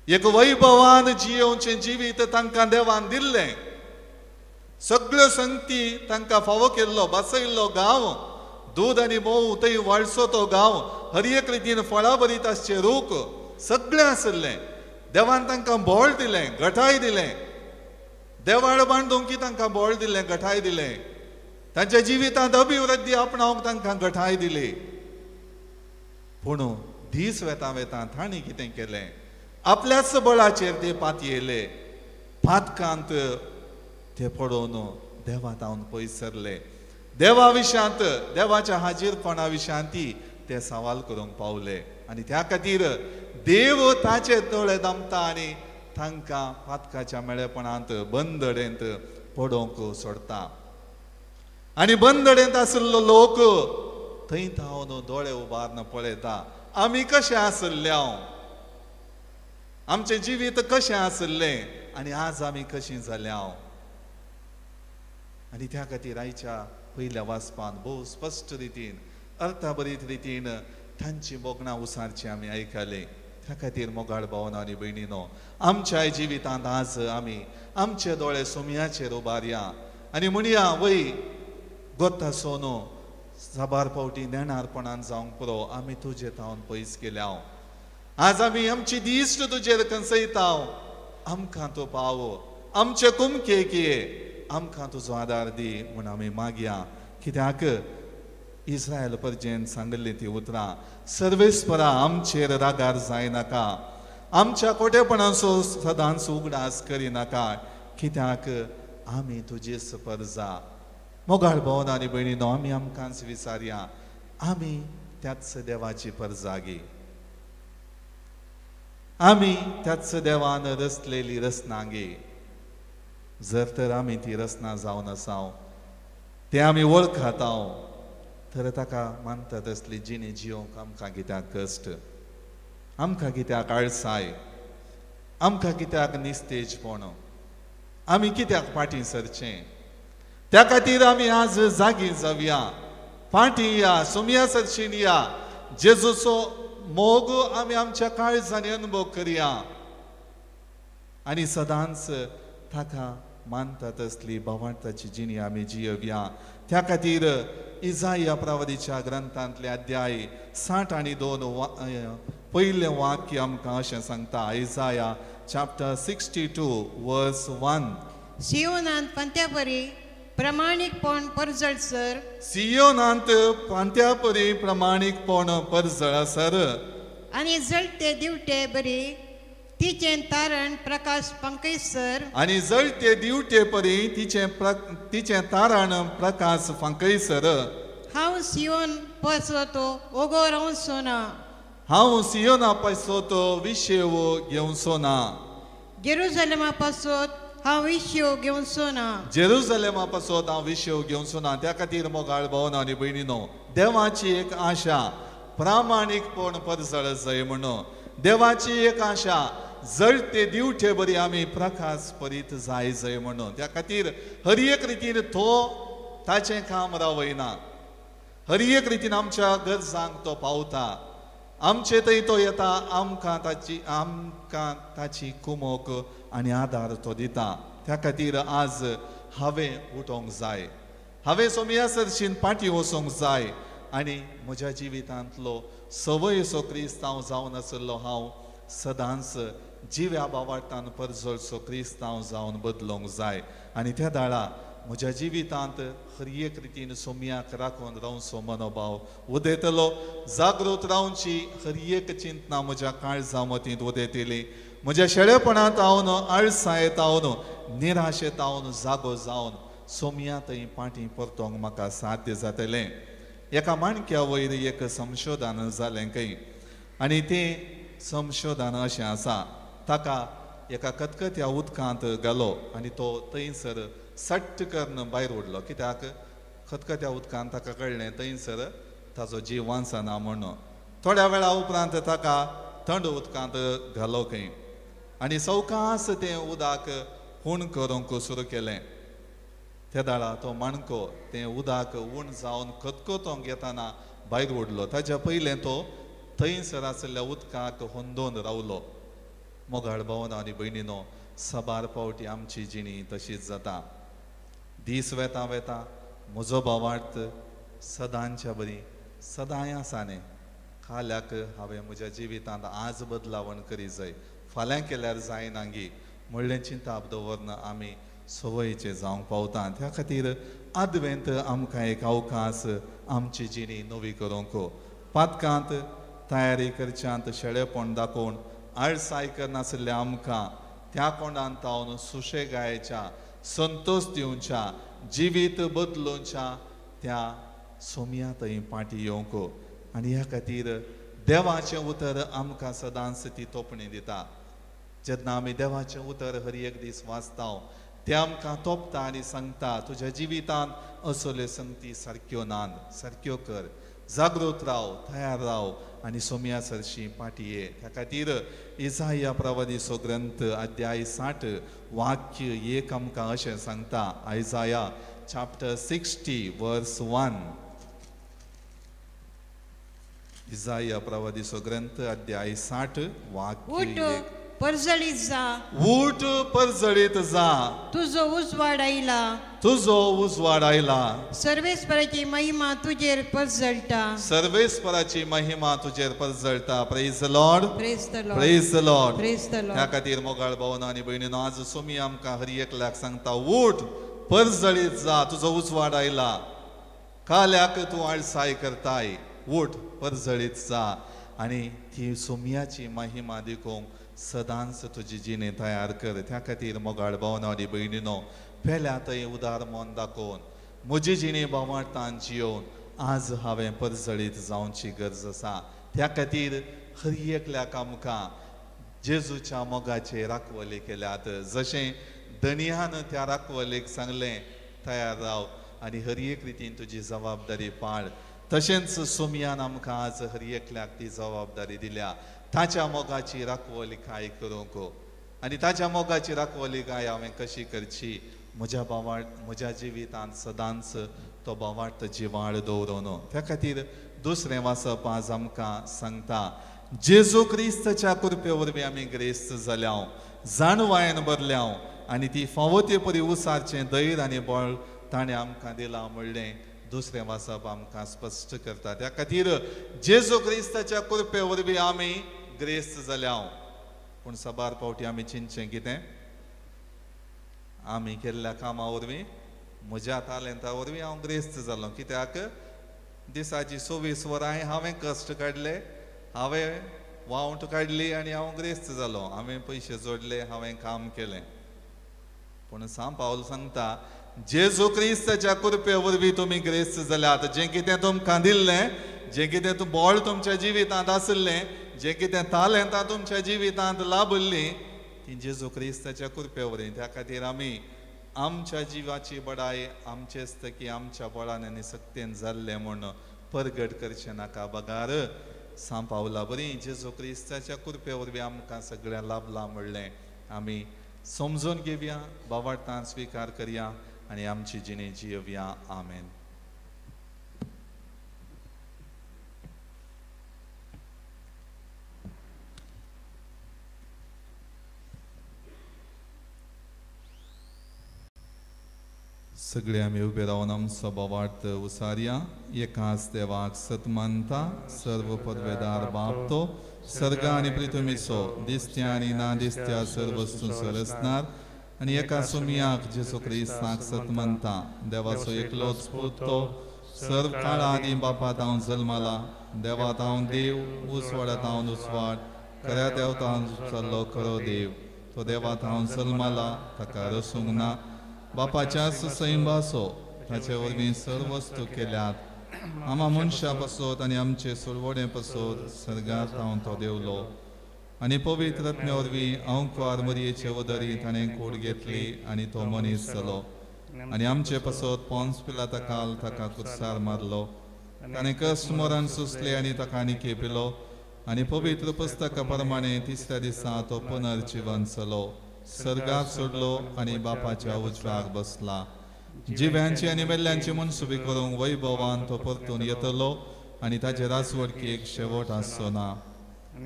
एक वैभवान जियोवचें जिवीत तांकां देवान दिल्लें, सगळ्यो संगती तांकां फावो केल्लो बसयल्लो गांव, दूद आनी मोव थंय वाळसो तो गांव, हर एक रितीन फळां बरीत आसचे रूख सगळें आसलें. देवान तांकां बोळ दिलें, घटाय दिलें, देवाळ बांदूंक तांकां बोळ दिलें, घटाय दिलें. तांच्या जिवितांत अभिवृद्धी आपणावंक तांकां घटाय दिली. पूण दीस वेता वेता तांणी कितें केलें? आपल्याच बळाचेर ते पातयेले, पातकांत ते पडोवन देवातावन पयस सरले. देवा विशांत, देवाच्या हाजीरपणा विशांती ते सवाल करूंक पावले. आनी त्या खातीर देव ताचे दोळे दमता आनी तांकां पातकाच्या मेळेपणांत बंदडेंत पडोवंक सोडता. आनी बंदडेंत आशिल्लो लोक थंय थावन दोळे उबारून पळयता, आमी कशें आसले, आमचें जिवीत कशें आसलें आनी आज आमी कशीं जाल्या. आनी त्या खातीर आयच्या पयल्या वाचपान भोव स्पश्ट रितीन अर्थबरीत रितीन तांची बोगणां उसारची आमी आयकले. त्या खातीर मोगाळ भावनो आनी भयणीनो, आमच्या जिवितांत आज आमी आमचे दोळे सुमयाचेर उबारया आनी म्हणया, वय गोत्ता सोनो साबार पावटी नेणारपणान जावंक पुरो, आमी तुजे तावन पयस गेल्या. आज आमी आमची दिश्ट तुजेर कंसयताव, आमकां तूं पाव, आमचे कुमके किये, आमकां तुजो आदार दी म्हूण आमी मागया. कित्याक इस्रायल परजेन सांगल्लीं ती उतरां, सर्वेस्परा आमचेर रागार जायनाका, आमच्या कोटेपणाचो सदांच उगडास करिनाका, कित्याक आमी तुजीच परजा. मोगाळ भावनो आनी भयणीनो, आमी आमकांच विचारया, आमी त्याच देवाची परजा गी, आमी त्याच देवान रचलेली रचना गे. जर तर आमी ती रचना जावन आसाव, ते आमी वळखाताव, तर ताका मानता तसली जिणी जियोंक आमकां कित्याक कश्ट, आमकां कित्याक आळसाय, आमकां कित्याक निस्तेजपण, आमी कित्याक फाटीं सरचें. त्या खातीर आमी आज जागी जावया, फाटीं या, सुमया सरशीन या, जेजूचो मोग आमी आमच्या काळजांनी अनुभव करया आनी सदांच ताका मानता तसली भावार्थाची जिणी आमी जियेवया. त्या खातीर इसाया प्रवादीच्या ग्रंथांतले अध्याय 60 आनी 2 पयलें वाक्य आमकां अशें सांगता. Isaiah chapter 62, verse 1. सियोनांत पंत्यापरी प्रमाणीकपण परजळसर सियोनांत पांत्यापरी प्रामाणिकपण परजळसर आणि जळते दिवटे बरी तिचे तारण प्रकाश पंकैसर आणि जळते दिवटे परी तिचे तारण प्रकाश फांकयसर हांव सियोन पसतो ओगो रावसोना हांव सियोना पसतो विशेव घेवसोना जेरुसलेमा पासत हांव विश्यो घेवन सोना जेरुसलेमा पासत हांव विशेव घेवसोना. त्या खातीर मोगाळ भावना आनी भयणीनो, देवाची एक आशा प्रामाणीकपण परजळ जाय म्हणून, देवाची एक आशा जळते दिवटे बरी आमी प्रकाश परीत जाय म्हणून. त्या खातीर हर एक रितीन तो ताचें काम रावयना, हर एक रितीन आमच्या गरजांक तो पावता, आमचे थंय तो येता, आमकां ताची कुमोक आनी आदार तो दिता. त्या खातीर आज हांवें उठोंक जाय, हांवें सोमया सरशीन फाटीं वचोंक जाय आनी म्हज्या जिवितांतलो सवयसो क्रिस्तांव जावन आसलो हांव सदांच जिव्या बावार्थान परजळसो क्रिस्तांव जावन बदलूंक जाय. आनी त्या दाळा म्हज्या जिवितांत हर एक रितीन सोमयाक राखून रावचो मनोभाव उदेतलो. जागृत रावची हर एक चिंतना म्हज्या काळजा मतींत उदेतली. म्हज्या शेळेपणांत हांव आळसायेत हांव निराशेत हांव जागो जावन सोमया थंय फाटीं परतोंक म्हाका साध्य जातलें. एका माणक्या वयर एक संशोधन जालें खंय, आनी तें संशोधन अशें आसा, ताका एका खतखत्या उदकांत घालो आनी तो थंयसर सट्ट करून भायर उडलो. कित्याक खतखत्या उदकांत ताका कळ्ळें थंयसर ताचो जीव वांचना म्हणून. थोड्या वेळा उपरांत ताका थंड उदकांत घालो खंय आनी सवकास तें उदक हूण करूंक सुरू केलें. त्या दाळा तो माणको तें उदक उण जावन खतखतोंक येताना भायर उडलो. ताच्या पयलें तो थंयसर आसलेल्या उदकाक हुंदोवन रावलो. मोगाळ भावना आनी भयणीनो, साबार फावटी आमची जिणी तशीच जाता. दीस वेता वेता म्हजो भावार्थ सदांच्या बरी सदांय आसाने. फाल्यांक हांवें म्हज्या जिवितांत आज बदलावण करी जाय, फाल्यां केल्यार जायना गी म्हणलें चिंताप दवरना आमी सवयीचे जावंक पावता. त्या खातीर आदवेंत आमकां एक अवकाश आमची जिणी नवी करूंक, पातकांत तयारी करच्यांत शेळेपण दाखोवन आळसाय करनासल्या आमकां त्या कोंडांत तावन सुशेगायेच्या संतोष दिवच्या जिवीत बदलूच्या त्या सोमया थंय फाटीं येवंक. आनी ह्या खातीर देवाचें उतर आमकां सदांच ती तोपणी दिता. जेन्ना आमी देवाचें उतर हर एक दीस वाचता तें आमकां तोपता आनी सांगता, तुज्या जिवितांत असल्यो संगती सारक्यो नात, सारक्यो कर, जागृत राव, तयार राव आनी सोमया सरशी फाटीं ये. त्या खातीर इसाया प्रवादीचो ग्रंथ अध्याय 60 वाक्य 1 आमकां अशें सांगता. आयजाया chapter 60 verse 1. इसाया प्रवादीचो ग्रंथ अध्याय 60 वाक्य 1. परजळीत जा, उठ परजळीत जा, तुजो उजवाड आयला, तुजो उजवाड आयला, सर्वेस्पराची महिमा तुजेर परजळटा, सर्वेस्पराची महिमा तुजेर परजळटा. Praise the Lord, praise the Lord, praise the Lord. Praise the Lord. ह्या खातीर मोगाळ भावना आनी भयणीनो, आज सोमी आमकां हर एकल्याक सांगता, उठ परजळीत जा, तुजो उजवाड आयला. काल्याक तूं आळसाय करताय, उठ परजळीत जा आनी ती सोमयाची महिमा देखूंक सदांच तुजी जिणे तयार कर. त्या खातीर मोगाळ भावना आनी भयणीनो, पेल्या थंय उदार मन दाखोवन म्हजी जिणे भावार्थान जियोवन आज हांवें परजळीत जावची गरज आसा. त्या खातीर हर एकल्याक आमकां जेजूच्या मोगाचे राखवले केल्यात. जशें दनियान त्या राखवलेक सांगलें, तयार राव आनी हर एक रितीन तुजी जबाबदारी पाड, तशेंच सोमयान आमकां आज हर एकल्याक ती जबाबदारी दिल्या. ताच्या मोगाची राखवलीकाय करूंक. आनी ताच्या मोगाची राखवलीकाय हांवें कशी करची? म्हज्या जिवितांत सदांच तो भावार्थ जिवाळ दवरून. त्या खातीर दुसरें वाचप आज आमकां सांगता, जेजू क्रिस्ताच्या कृपे वरवीं आमी ग्रेस्त जाल्या, जाणवायेन भरल्या आनी ती फावो ते परी उसारचें धैर्य आनी बळ ताणें आमकां दिलां म्हणलें दुसरें वाचप आमकां स्पश्ट करता. त्या खातीर जेजू क्रिस्ताच्या कृपे वरवीं आमी ग्रेस्त जाल्या, पूण सबार पावटी आमी चिंतचें कितें आमी केल्ल्या कामा वरवीं म्हज्या तालेंता वरवीं हांव ग्रेस्त जालो कित्याक दिसाची 24 वरां हांवें कश्ट काडले हांवें वावंट काडली आनी हांव ग्रेस्त जालो हांवें पयशे जोडले हांवें काम केलें पूण सांत पावल सांगता जेजू क्रिस्ताच्या कृपे वरवीं तुमी ग्रेस्त जाल्यात जें कितें तुमकां दिल्लें जें कितें बोळ तुमच्या जिवितांत आसलें जें कितें तालेंतां तुमच्या जिवितांत लाभल्लीं ती जेजू क्रिस्ताच्या कृपे वरवीं त्या खातीर आमी आमच्या जिवाची बडाय आमचेच तकी आमच्या बळान आनी सक्तेन जाल्लें म्हूण परगट करचें नाका बगार सांत पावला बरी जेजू क्रिस्ताच्या कृपे वरवीं आमकां सगळ्यां लाभलां म्हणलें आमी समजून घेवया बाबार्थान स्विकार करया आनी आमची जिणे जियेवया आमेन. सगळे आमी उबे रावन आमचो बोवार्थ उसारया. एकाच देवाक सत मानता सर्व पदवेदार बाप तो सर्गा आनी पृथ्वीचो दिसत्या आनी ना दिसत्या सर्व वस्तूंचो रचणार आनी एका सुमियाक जेजू क्रिस्ताक सत मानता देवाचो एकलोच पूत तो सर्व काळा आदी बापात हांव जल्माला देवात हांव देव उसवाडात हांव उसवाड खऱ्या देवता हांव चल्लो खरो देव तो देवात हांव जल्माला ताका रसूंक ना बापाच्या सुसैंबासो ताचे वरवीं सर्व वस्तू केल्यात आमा मनशां पासत आनी आमचे सुरवडे पासत सर्गांत हांव तो देवलो आनी पवित्र आत्म्या वरवीं हांव कुवार मरयेचे उदरी ताणें कूड घेतली आनी तो मनीस जालो आनी आमचे पासत पोंस पिलाताकाल ताका कुर्सार मारलो ताणें कश्ट मोरान सुसले आनी ताका आनी केपिलो आनी पवित्र पुस्तका प्रमाणे तिसऱ्या दिसा तो पुनर्जिवन जालो सर्गाक सोडलो आनी बापाच्या उजव्याक बसला जिव्यांची आनी मेल्ल्यांची मनसुबी करूंक वैभवान तो परतून येतलो आनी ताचे रासवडकेक शेवट आसचो ना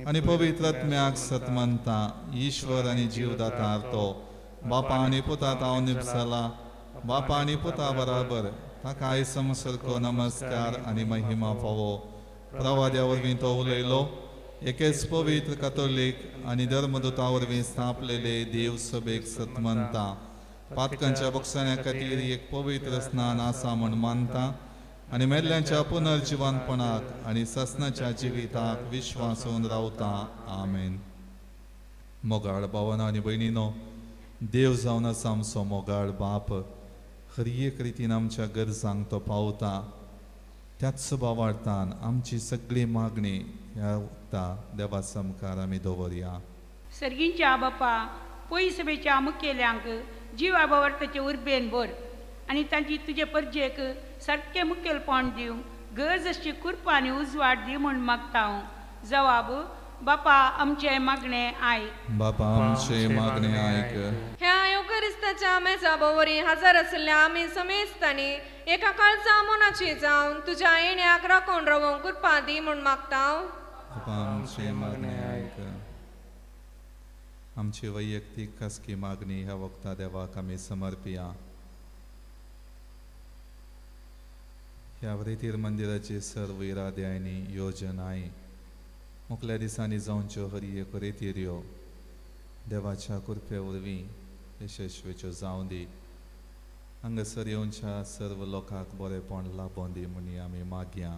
आनी पवित्र आत्म्याक सत मानता ईश्वर आनी जीवदातार तो बापा आनी पुतात हांव निपसला बापा आनी पुता बराबर ताका आयसम सारको नमस्कार आनी महिमा फावो प्रवाद्या वरवीं तो उलयलो एकेच पवित्र कॅथोलीक आनी धर्मदुता वरवीं स्थापलेले देव सभेक सत मानता पातकांच्या बक्षाण्या खातीर एक पवित्र स्नान आसा म्हूण मानता आनी मेल्ल्यांच्या पुनर्जिवनपणाक आनी ससनाच्या जिविताक विश्वासून रावता आमेन. मोगाळ भावांनो आनी भयणीनो देव जावन आसा आमचो मोगाळ बाप खरी एक रितीन आमच्या गरजांक तो पावता त्याच भावार्थान आमची सगळी मागणी ह्या वक्ता देवा समकार आमी दवरया. सर्गींच्या बापा पय सभेच्या मुखेल्यांक जीव आबावर्ताचे उर्बेन भर आनी तांची तुजे परजेक सारकें मुखेलपण दिवं गरज अशी कृपा आनी उजवाड दी म्हूण मागता हांव. जवाब बापा आमचे मागणे आयक बापा आमचे मागणे आयक. ह्या युकरिस्ताच्या मेजा बवरी हजर आसल्या आमी समेस्तांनी एका काळजा मनाची जावन तुज्या येण्याक राखून रावूंक कृपा दी म्हूण मागता हांव. बापा आमचे मागणे आयक. आमची वैयक्तीक खासगी मागणी ह्या वक्ता देवाक आमी समर्पिया. ह्या रितीर मंदिराची सर्व इरादे आनी योजनाय मुखल्या दिसांनी जावच्यो हरी एक रितीर्यो देवाच्या कृपे वरवीं यशस्वीच्यो जावं दी. हांगासर येवच्या सर्व लोकांक बरेपण लाभों दी म्हूण आमी मागया.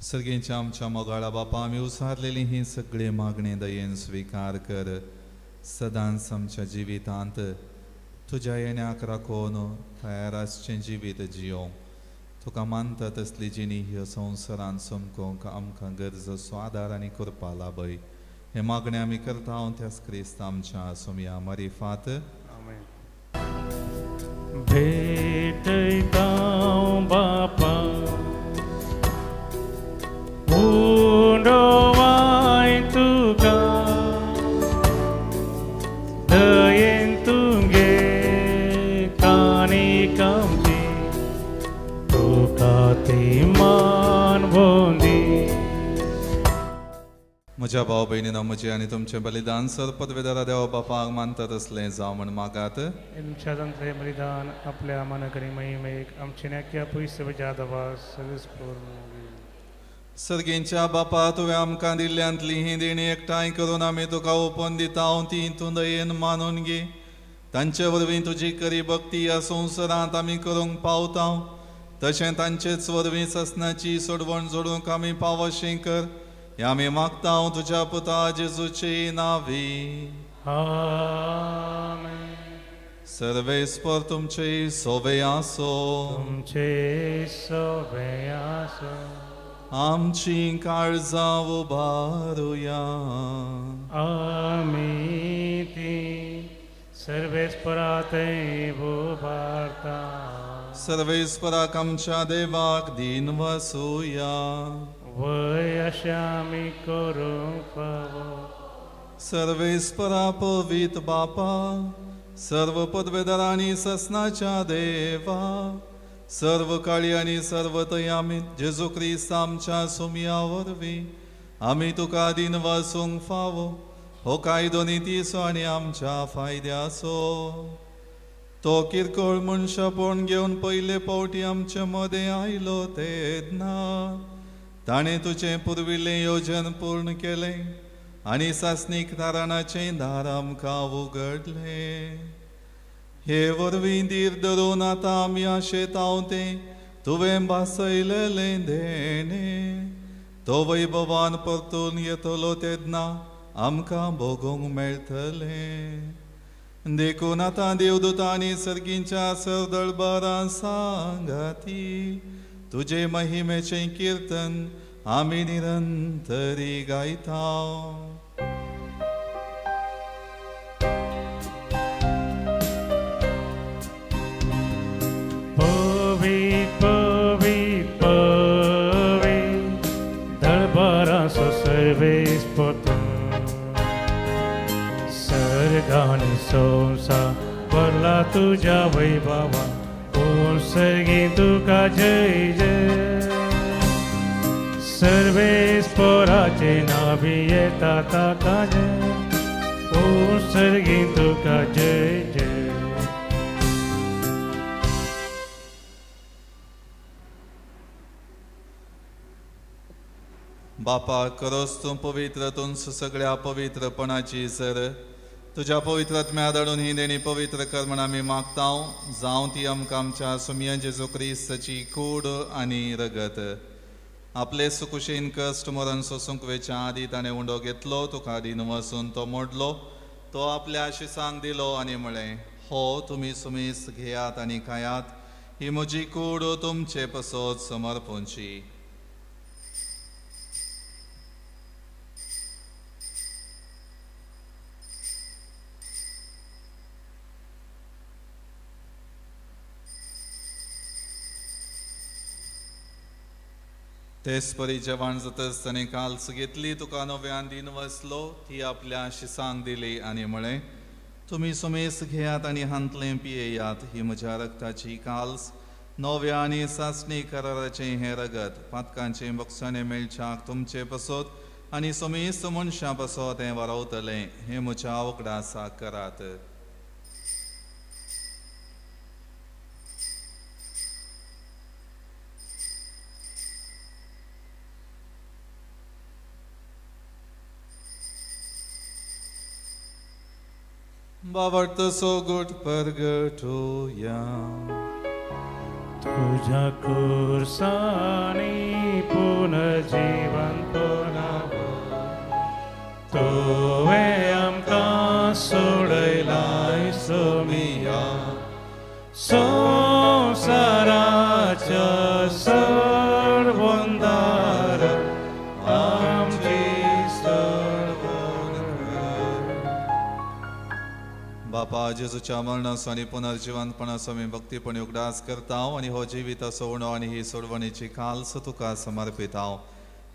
सर्गेच्या आमच्या मोगाळा बापा आमी उसारलेली ही सगळी मागणी दयेन स्विकार कर. सदांच आमच्या जिवितांत तुज्या येण्याक राखून तयार आसचें जिवीत जियोंक तुका मानता तसली जिणी ह्या संवसारांत समकोवंक आमकां गरजेचो आदार आनी कृपा लाभय. हे मागणे आमी करता हांव त्याच क्रिस्त आमच्या सोम्या मारिफात. भेटयता बापा उडोवाय तुका दयेन तुगे कानी कामची तुका ती मान भोंदी. म्हज्या भाव भयणीनो म्हजें आनी तुमचें बलिदान सर पदवेदारा देवा बापाक मानता तसलें जावं म्हण मागात. तुमच्या तंत्रे बलिदान आपल्या मानकरी महिमेक आमचे नाक्या पयस बजादवा सगळेच पूर्ण सर्गेंच्या बापा तुवें आमकां दिल्ल्यांतली ही देणी एकठांय करून आमी तुका ओपन दिता ती तूं दयेन मानून घे. तांचे वरवीं तुजी खरी भक्ती ह्या संवसारांत आमी करूंक पावता. तशें तांचेच वरवीं ससनाची सोडवण जोडूंक आमी पावशें कर. हें आमी मागता तुज्या पुता जेजूचे नांवी. आमेन. सर्वेस्पर तुमचे सोबे आसो. तुमचे सोबे आसो. आमची काळजां उबारुया. आमी ती सर्वेस्पराते उबारता. सर्वेस्पराक आमच्या देवाक दिन वसूया. वय अशें आमी करूंक फावो. सर्वेस्परा पवित बापा, सर्व पदवेदारांनी ससनाच्या देवा, सर्व काळी आनी सर्व तयामीत जेजू क्रिस्त आमच्या सुमया वरवीं आमी तुका दिन वसूंक फावो. हो कायदो नितीसो आनी आमच्या फायद्याचो. तो किरकोळ मनशापण घेवन पयले फावटी आमचे मदें आयलो तेन्ना ताणें तुजें पुर्विल्लें येवजन पूर्ण केलें आनी सासणीक तारणाचें दार आमकां उगडलें. हे वरवीं धीर धरून आतां आमी आशेताव तें तुवें बासयलेलें देणें तो वैभवान परतून येतलो तेन्ना आमकां भोगूंक मेळटलें. देखून आतां देवदूतां आनी सर्गींच्या सरदळबारां सांगाती तुजे महिमेचें किर्तन आमी निरंतरी गायता. पवित पवित पवित दळबारांचो सर्वेस्पर सर्गांनी संवसार भरला तुज्या वैभवा. ओ सर्गी तुका जय जय. सर्वेस्पराचे नावी येता ताका जय. ओ सर्गी तुका जय जय. बापा करोस तूं पवित्र तुंच सगळ्या पवित्रपणाची सर. तुज्या पवित्रात्म्या धाडून ही देणी पवित्र कर म्हण आमी मागता. जावं ती आमकां आमच्या सुमया जेजू क्रिस्ताची कूड आनी रगत. आपले सुकुशीन कश्ट मरण सोसूंक वेच्या आदी ताणें उंडो घेतलो. तुका दिन वसून तो मोडलो. तो आपल्या शिसांक दिलो आनी म्हळें, हो तुमी सुमीस घेयात आनी खायात. ही म्हजी कूड तुमचे पसत समर्पूंची. तेच परी जेवण जातच ताणें काल्स घेतली. तुका नव्यान दिन वसलो. ती आपल्या शिसांक दिली आनी म्हळें, तुमी सुमेस घेयात आनी हांतलें पियेयात. ही म्हज्या रक्ताची काल्स नव्या आनी सासणी कराराचें हें रगत. पातकांचें बक्षाणें मेळच्याक तुमचे पसत आनी सुमेस मनशां पसत हें वारवतलें. हें म्हज्या वगडा करात. बावडतसो गोट परगटूया. तुझ्या कुर्सानी पुनर्जीवन पुनावो. तुवें आमकां सोडयलाय सोमिया. संवसाराच्या सरवंदार आमची बापा जेजूच्या मरणाचो आनी पुनर्जिवनपणाचो आमी भक्तीपणी उगडास करता आनी हो जिविताचो उणो आनी ही सोडवणेची काल्स तुका समर्पिता.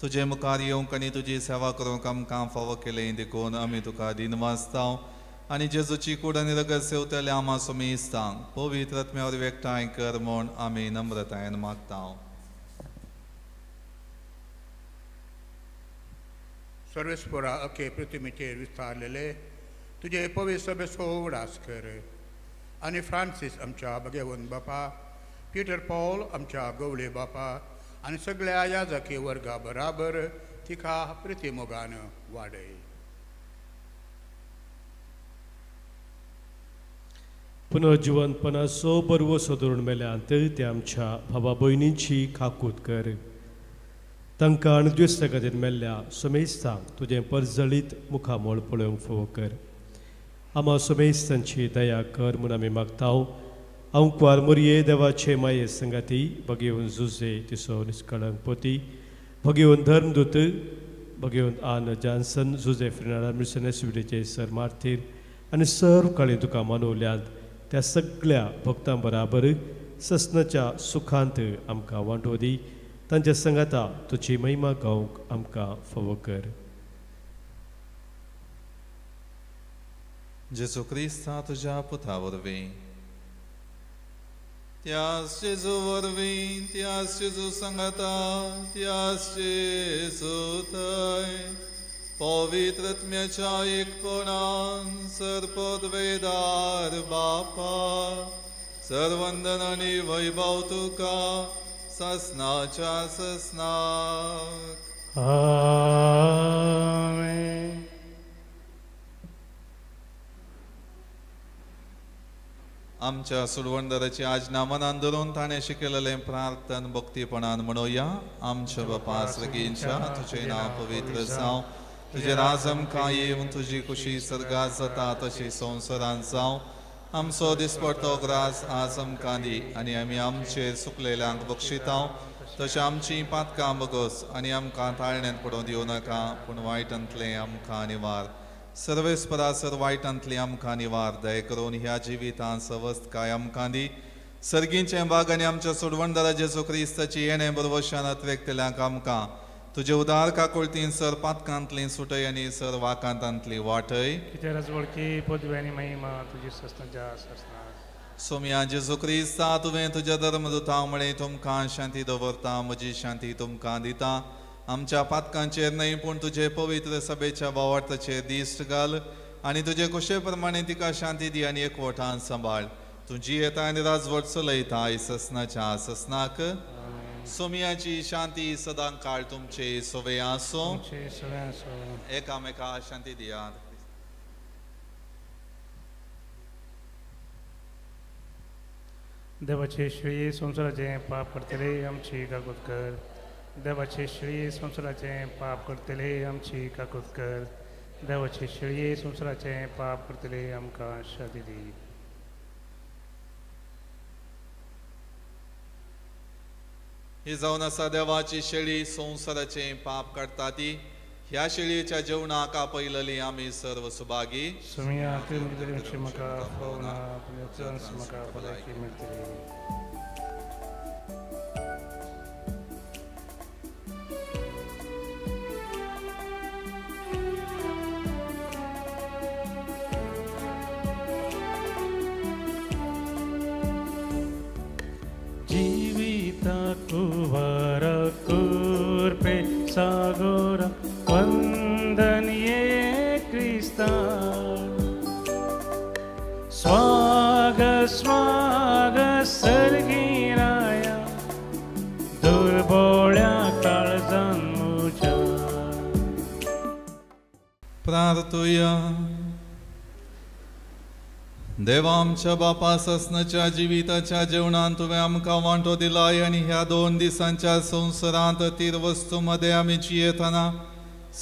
तुजे मुखार येवंक आनी तुजी सेवा करूंक आमकां फावो केलें देखून आमी तुका दिन वाजता आनी जेजूची कूड आनी रगत सेवतले आमा सुमेस्तांक पवित्र आत्म्या वरवीं एकठांय कर म्हूण आमी नम्रतायेन मागता. सर्वेस्परा अखे प्रतिमेचेर विस्तारलेले तुझे पवित्र सभेचो उगडास कर आनी फ्रांसीस आमच्या भगेवन बापा, पीटर पॉल आमच्या गवळे बापा आनी सगळ्या याजकी वर्गा बराबर तिका प्रतिमोगान वाडय. पुनर्जिवनपणाचो बरवो सोदरून मेल्यांत ते आमच्या भावा भयणींची खाकूत कर. तांकां आनी दुयेस्तां खातीर मेल्ल्या सोमेस्तांक तुजें परजळीत मुखामोळ पळोवंक फोव कर. आमा सोमेस्तांची दया कर म्हूण आमी मागताव. अंकवार मोरये देवाचे माये संगाती भगेवन जुजे तिसो निश्कळंक पोती भगेवन धर्मदूत भगेवन आन जॉन्सन जुजे फ्रिनाडा मिशनरी सर मार्थीर आनी सर्व काळी तुका मानवल्यांत त्या सगळ्या भक्तां बराबर ससनाच्या सुखांत आमकां वांटो दी. तांच्या संगाता तुजी महिमा गावंक आमकां फोव कर. जेजू क्रिस्ता तुज्या पुता वरवीं त्याच जेजू वरवीं त्याच जेजू संगाता त्याच जेजू थंय पवित्रत्म्याच्या एकपणान सर्पद्वेदार बापा सर्वंदन आनी वैभव तुका ससनाच्या ससनाक. आमेन. आमच्या सुडवंदराची आज्ञा मनान धरून ताणें शिकयलेलें प्रार्थन भक्तीपणान म्हणुया. आमच्या बापा सगळींच्या तुजें नांव पवित्र जावं. तुजें राजम कायम तुजी खुशी सर्गात जाता तशी संवसारांत जावं. आमचो दिसपडटो ग्रास आज आमकां दी आनी आमी आमचेर सुकलेल्यांक बक्षितांव. तशें आमचीं पातकां बगस आनी आमकां ताळण्यांत पडूं दिवं नाका पूण वायटांतलें आमकां निवार. सर्वेस्परासर वायटांतली आमकां निवार. दय करून ह्या जिवितांत सवस्त काय आमकां दी. सर्गींचें भाग आनी आमच्या सोडवणदारा जेजू क्रिस्ताची येणें बरवशान अत्रेकतल्यांक आमकां तुजे उदार काकुळतीन सर पातकांतली सुटय आनी सर वाकांतांतली वाटय. कितें रजवळकी पदवी आनी महिमा तुजी ससनाच्या ससनाक. सोम्या जेजू क्रिस्ता तुवें तुज्या धर्मदुतां म्हळें तुमकां शांती दवरता म्हजी शांती तुमकां दिता. आमच्या पातकांचेर न्हय पूण तुजे पवित्र सभेच्या वावरताचेर दिश्ट घाल आनी तुजे कुशे प्रमाणे तिका शांती दी आनी एकवटान सांबाळ. तुजी येता आनी राजवट चलयता ससनाच्या ससनाक. सोम्याची शांती सदां काळ तुमचे सोवे आसो. एकामेका शांती दियात. देवाचे श्री संवसाराचें पाप करतले आमची काकूत कर. देवाचे श्री संवसाराचें पाप करतले आमची काकूत कर. देवाचे श्री संवसाराचें पाप करतले आमकां शांती दी. ही जावन आसा देवाची शेळी संवसाराचें पाप काडटा ती. ह्या शेळयेच्या जेवणाक आपयलेली आमी सर्व सुभागी. म्हाका पावना म्हाका भलायकी मेळटली. कुवार कुर्पे सागोर वंदन ये क्रिस्ता. स्वाग स्वाग सर्गीराया दुर्बोळ्या काळजान मुझ्या. प्रार्थुया. देवा आमच्या बापा ससनाच्या जिविताच्या जेवणान तुवें आमकां वांटो दिलाय आनी ह्या 2 दिसांच्या संवसारांत तीर वस्तू मध्ये आमी जियेतना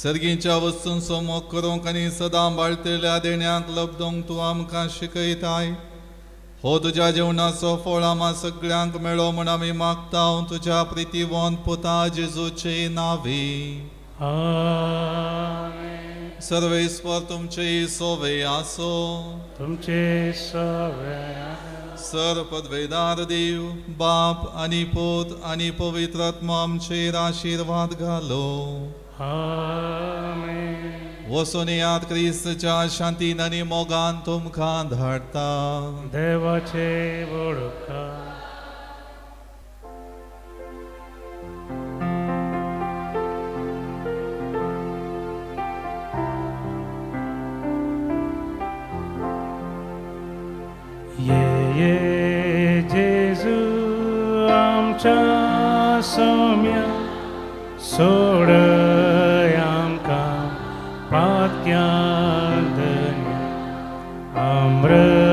सर्गींच्या वस्तूंचो मोग करूंक आनी सदां बाळतेल्या देण्यांक लबदोंक तूं आमकां शिकयताय. हो तुज्या जेवणाचो फळ आम्हा सगळ्यांक मेळो म्हूण आमी मागतां तुज्या प्रितीवंत पुता जेजूचे नांवी. आमेन. सर्वेस्वर तुमचे सोवे आसो. तुमचे सोवे. सर पदवेदार देव बाप आनी पूत आनी पवित्र आत्मा आमचेर आशीर्वाद घालो. आमेन. वचून यात क्रिस्ताच्या शांतीन आनी मोगान तुमकां धाडटा. देवाचे वळखा. ये जेजू आमच्या सौम्य सोडय आमकां पात्यान धन्य अमृत